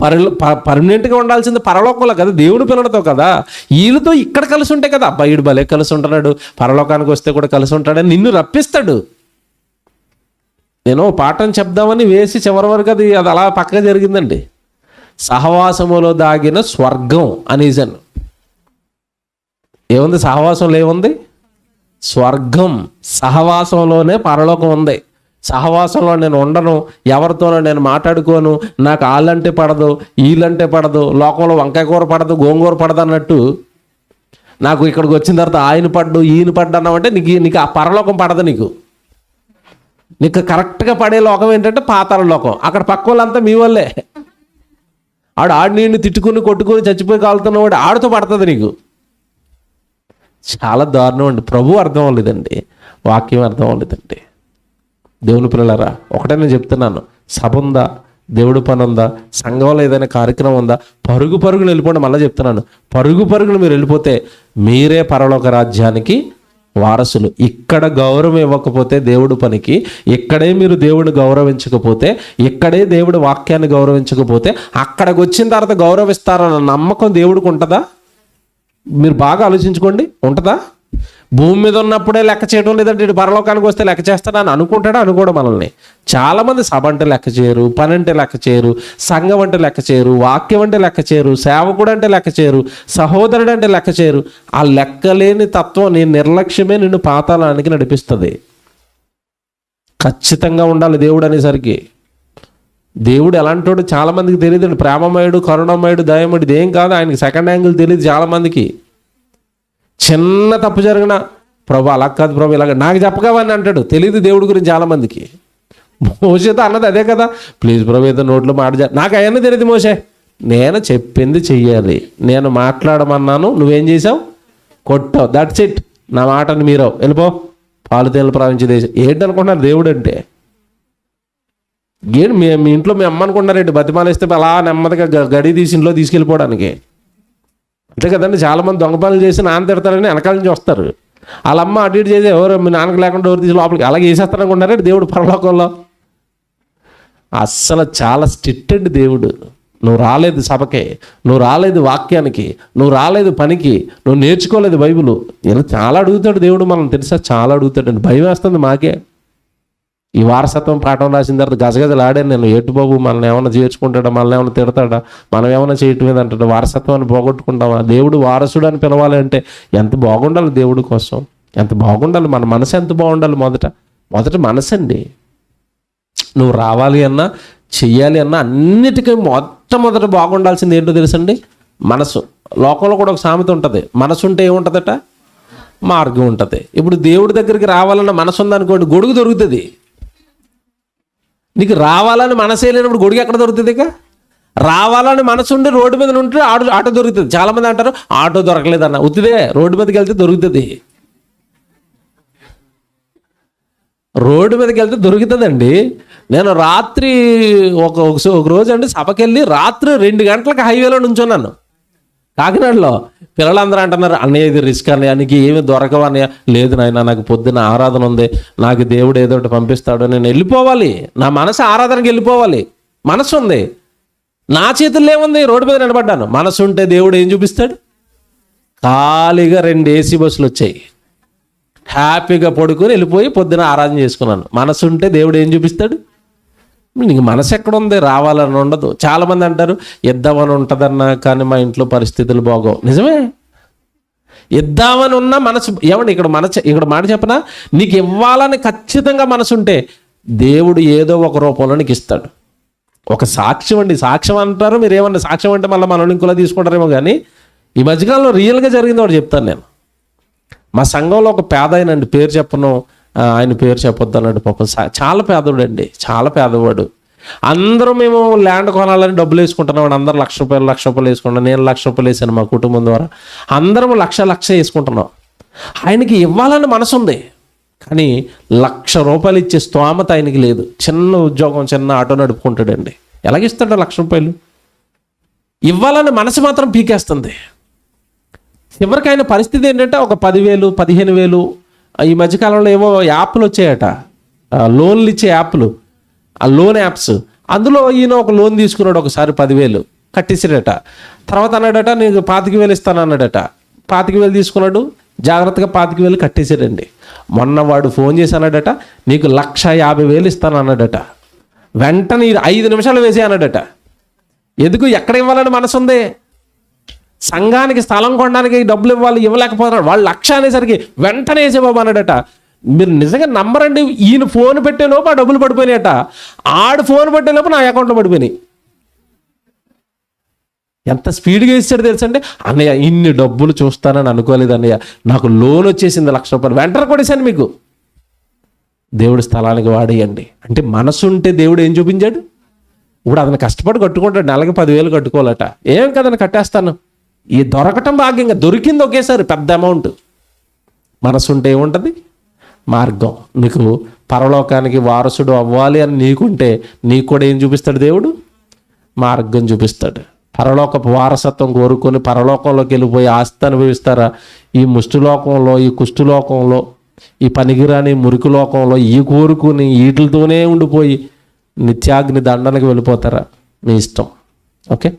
పర్మనెంట్గా ఉండాల్సింది పరలోకంలో కదా, దేవుడి పిల్లలతో కదా. వీళ్ళతో ఇక్కడ కలిసి ఉంటే కదా, అబ్బాయి ఈడు భలే కలిసి ఉంటున్నాడు, పరలోకానికి వస్తే కూడా కలిసి ఉంటాడని నిన్ను రప్పిస్తాడు. నేను పాఠం చెప్దామని వేసి చివరి వరకు అది అలా పక్కగా జరిగిందండి. సహవాసములో దాగిన స్వర్గం అనేసాను. ఏముంది సహవాసంలో? ఏముంది? స్వర్గం. సహవాసంలోనే పరలోకం ఉంది. సహవాసంలో నేను ఉండను, ఎవరితోనో నేను మాట్లాడుకోను, నాకు వాళ్ళంటే పడదు, వీళ్ళంటే పడదు, లోకంలో వంకాయ కూర పడదు, గోంగూర పడదు అన్నట్టు నాకు ఇక్కడికి వచ్చిన తర్వాత ఆయన పడ్డు ఈయన పడ్డు అన్నామంటే నీకు ఆ పరలోకం పడదు. నీకు కరెక్ట్గా పడే లోకం ఏంటంటే పాతాళ లోకం. అక్కడ పక్క వాళ్ళంతా మీ వాళ్ళే. ఆడు నీడిని తిట్టుకుని కొట్టుకుని చచ్చిపోయి కాలుతున్నవాడు ఆడితో పడుతుంది నీకు. చాలా దారుణం అండి. ప్రభు అర్థం అవ్వలేదండి, వాక్యం అర్థం అవ్వలేదండి. దేవుని పిల్లలారా, ఒకటే నేను చెప్తున్నాను, సభ ఉందా, దేవుడి పని ఉందా, సంఘంలో ఏదైనా కార్యక్రమం ఉందా, పరుగును వెళ్ళిపోండి. మళ్ళీ చెప్తున్నాను, పరుగును మీరు వెళ్ళిపోతే మీరే పరలోక రాజ్యానికి వారసులు. ఇక్కడ గౌరవం ఇవ్వకపోతే దేవుడి పనికి, ఇక్కడే మీరు దేవుడిని గౌరవించకపోతే, ఇక్కడే దేవుడి వాక్యాన్ని గౌరవించకపోతే అక్కడికి వచ్చిన తర్వాత గౌరవిస్తారన్న నమ్మకం దేవుడికి ఉంటుందా? మీరు బాగా ఆలోచించుకోండి. ఉంటుందా? భూమి మీద ఉన్నప్పుడే లెక్క చేయడం లేదంటే ఇటు పరలోకానికి వస్తే లెక్క చేస్తాడని అనుకుంటాడా? అనుకోవడం. మనల్ని చాలామంది సభ అంటే లెక్క చేయరు, పని అంటే లెక్క చేయరు, సంఘం అంటే లెక్క చేయరు, వాక్యం అంటే లెక్క చేయరు, సేవకుడు అంటే లెక్క చేయరు, సహోదరుడు అంటే లెక్క చేయరు. ఆ లెక్కలేని తత్వం, నీ నిర్లక్ష్యమే నిన్ను పాతాళానికి నడిపిస్తుంది. ఖచ్చితంగా ఉండాలి దేవుడు అనేసరికి. దేవుడు ఎలాంటోడు చాలామందికి తెలియదు. ప్రేమమయుడు, కరుణమయుడు, దయమయుడు, ఇదేం కాదు. ఆయనకి సెకండ్ యాంగిల్ తెలియదు చాలామందికి. చిన్న తప్పు జరిగినా ప్రభు అలా కాదు ప్రభు ఇలాగ నాకు చెప్పగవని అంటాడు. తెలియదు దేవుడి గురించి చాలామందికి. మోసేతో అన్నది అదే కదా, ప్లీజ్ ప్రభు ఏదో నోట్లో మాట నాకు అవన్నీ తెలియదు మోసే, నేను చెప్పింది చెయ్యాలి, నేను మాట్లాడమన్నాను, నువ్వేం చేసావు? కొట్టావు, దట్స్ ఇట్. నా మాటని మీరో వెళ్ళిపో, పాలు తేనెలు ప్రవహించే దేశం. ఏంటనుకుంటున్నారు దేవుడు అంటే? ఏంటి మీ ఇంట్లో మీ అమ్మ అనుకుంటున్నారేంటి? బతిమాలేస్తే అలా నెమ్మదిగా గడి తీసి ఇంట్లో తీసుకెళ్ళిపోవడానికి. అంతే కదండి. చాలామంది దొంగ పనులు చేసి నాన్న తిడతారని వెనకాల నుంచి వస్తారు. వాళ్ళ అమ్మ అటు ఇటు చేసి ఎవరు మీ నాన్నకు లేకుండా ఎవరు తీసి లోపలికి అలాగే వేసేస్తారనుకుంటున్నారే దేవుడు పరలోకంలో. అస్సలు చాలా స్ట్రిక్ట్ అండి దేవుడు. నువ్వు రాలేదు సభకే, నువ్వు రాలేదు వాక్యానికి, నువ్వు రాలేదు పనికి, నువ్వు నేర్చుకోలేదు బైబిల్. ఇలా చాలా అడుగుతాడు దేవుడు మనం, తెలుసా? చాలా అడుగుతాడండి. భయం వేస్తుంది మాకే. ఈ వారసత్వం పాఠం రాసిన తర్వాత గజగజలు ఆడాను నేను. ఏటు బాబు మనల్ని ఏమైనా చేర్చుకుంటాడా, మనల్ని ఏమైనా తిడతాడా, మనం ఏమైనా చేయటం మీద అంటాడు. వారసత్వాన్ని పోగొట్టుకుంటామా? దేవుడు వారసుడు అని పిలవాలి అంటే ఎంత బాగుండాలి దేవుడి కోసం, ఎంత బాగుండాలి. మన మనసు ఎంత బాగుండాలి. మొదట మనసు అండి. నువ్వు రావాలి అన్నా, చెయ్యాలి అన్నా అన్నిటికీ మొట్టమొదట బాగుండాల్సింది ఏంటో తెలుసండి? మనసు. లోకంలో కూడా ఒక సామెత ఉంటుంది, మనసు ఉంటే ఏముంటుందట? మార్గం ఉంటుంది. ఇప్పుడు దేవుడి దగ్గరికి రావాలన్న మనసు ఉందనుకోండి, గొడుగు దొరుకుతుంది. నీకు రావాలని మనసే లేనప్పుడు గొడుగు ఎక్కడ దొరుకుతుంది? ఇక రావాలని మనసు ఉండి రోడ్డు మీద ఉంటే ఆటో దొరుకుతుంది. చాలామంది అంటారు ఆటో దొరకలేదన్న, ఉత్తిదే రోడ్డు మీదకి వెళ్తే దొరుకుతుంది. రోడ్డు మీదకి వెళ్తే దొరుకుతుందండి. నేను రాత్రి ఒక రోజు అండి సభకి వెళ్ళి రాత్రి 2 గంటలకు హైవేలో నుంచున్నాను కాకినాడలో. పిల్లలందరూ అంటున్నారు, అన్నయ్య ఇది రిస్క్ అన్నయ్య, నీకు ఏమి దొరకవు అన్నయ్య. లేదు నాయన, నాకు పొద్దున్న ఆరాధన ఉంది, నాకు దేవుడు ఏదో ఒకటి పంపిస్తాడు, నేను వెళ్ళిపోవాలి, నా మనసు ఆరాధనకి వెళ్ళిపోవాలి. మనసు ఉంది, నా చేతుల్లో ఏముంది? రోడ్డు మీద నిలబడ్డాను. మనసు ఉంటే దేవుడు ఏం చూపిస్తాడు? ఖాళీగా 2 ఏసీ బస్సులు వచ్చాయి, హ్యాపీగా పడుకొని వెళ్ళిపోయి పొద్దున ఆరాధన చేసుకున్నాను. మనసు ఉంటే దేవుడు ఏం చూపిస్తాడు? నీకు మనసు ఎక్కడుంది? రావాలని ఉండదు. చాలామంది అంటారు ఇద్దామని ఉంటుందన్నా, కానీ మా ఇంట్లో పరిస్థితులు బాగోవు. నిజమే, ఇద్దామని ఉన్న మనసు. ఏమండి ఇక్కడ మాట చెప్పనా? నీకు ఇవ్వాలని ఖచ్చితంగా మనసు ఉంటే దేవుడు ఏదో ఒక రూపంలో నీకు ఇస్తాడు. ఒక సాక్ష్యం అండి, సాక్ష్యం అంటారు మీరు. ఏమన్నా సాక్ష్యం అంటే మళ్ళీ మనం ఇంకోలా తీసుకుంటారేమో, కానీ ఈ మధ్యకాలంలో రియల్గా జరిగింది ఒకటి చెప్తాను నేను. మా సంఘంలో ఒక పేద ఆయనండి, పేరు చెప్పను, ఆయన పేరు చెప్పొద్దు అన్నాడు. పాపం చాలా పేదవాడు అండి, చాలా పేదవాడు. అందరూ మేము ల్యాండ్ కొనాలని డబ్బులు వేసుకుంటున్నాం. అందరూ లక్ష రూపాయలు వేసుకుంటాం. నేను ₹1,00,000 వేసాను మా కుటుంబం ద్వారా. అందరం లక్ష వేసుకుంటున్నాం. ఆయనకి ఇవ్వాలని మనసు ఉంది, కానీ ₹1,00,000 ఇచ్చే స్తోమత ఆయనకి లేదు. చిన్న ఉద్యోగం, చిన్న ఆటో నడుపుకుంటాడండి. ఎలాగిస్తాడు ₹1,00,000? ఇవ్వాలని మనసు మాత్రం పీకేస్తుంది. చివరికి ఆయన పరిస్థితి ఏంటంటే ఒక 10,000, 15,000 ఈ మధ్యకాలంలో ఏవో యాప్లు వచ్చాయట, లోన్లు ఇచ్చే యాప్లు, ఆ లోన్ యాప్స్. అందులో ఈయన ఒక లోన్ తీసుకున్నాడు ఒకసారి, 10,000 కట్టేసాడట. తర్వాత అన్నాడట నేను 25,000 ఇస్తాను అన్నాడట. 25,000 తీసుకున్నాడు, జాగ్రత్తగా 25,000 కట్టేసాడండి. మొన్న వాడు ఫోన్ చేసి అన్నాడట నీకు 1,50,000 ఇస్తాను అన్నాడట. వెంటనే 5 నిమిషాలు వేసే అన్నాడట. ఎందుకు? ఎక్కడ ఇవ్వాలని మనసు ఉంది? సంఘానికి స్థలం కొనడానికి డబ్బులు ఇవ్వలేకపోతున్నాడు. వాళ్ళు 1,00,000 అనేసరికి వెంటనే వేసే బాబు అన్నాడట. మీరు నిజంగా నమ్మరండి, ఈయన ఫోన్ పెట్టేలోపు ఆ డబ్బులు పడిపోయినాయట. ఆడు ఫోన్ పెట్టేలోపు నా అకౌంట్లో పడిపోయినాయి. ఎంత స్పీడ్గా ఇస్తాడు తెలుసండి. అన్నయ్య ఇన్ని డబ్బులు చూస్తానని అనుకోలేదు అన్నయ్య, నాకు లోన్ వచ్చేసింది ₹1,00,000, వెంటనే కొట్టేశాను మీకు. దేవుడి స్థలానికి వాడేయండి అంటే మనసు ఉంటే దేవుడు ఏం చూపించాడు? ఇప్పుడు అతను కష్టపడి కట్టుకుంటాడు, నెలకి 10,000 కట్టుకోవాలట. ఏం కదని కట్టేస్తాను. ఈ దొరకటం భాగ్యంగా దొరికింది ఒకేసారి పెద్ద అమౌంట్. మనసు ఉంటే ఏముంటుంది? మార్గం. నీకు పరలోకానికి వారసుడు అవ్వాలి అని నీకుంటే నీకు కూడా ఏం చూపిస్తాడు దేవుడు? మార్గం చూపిస్తాడు. పరలోకపు వారసత్వం కోరుకొని పరలోకంలోకి వెళ్ళిపోయి ఆస్తి అనుభవిస్తారా? ఈ ముష్టిలోకంలో, ఈ కుష్ఠులోకంలో, ఈ పనికిరాని మురికి లోకంలో ఈ కోరుకుని వీటితోనే ఉండిపోయి నిత్యాగ్ని దండనకి వెళ్ళిపోతారా? మీ ఇష్టం. ఓకే.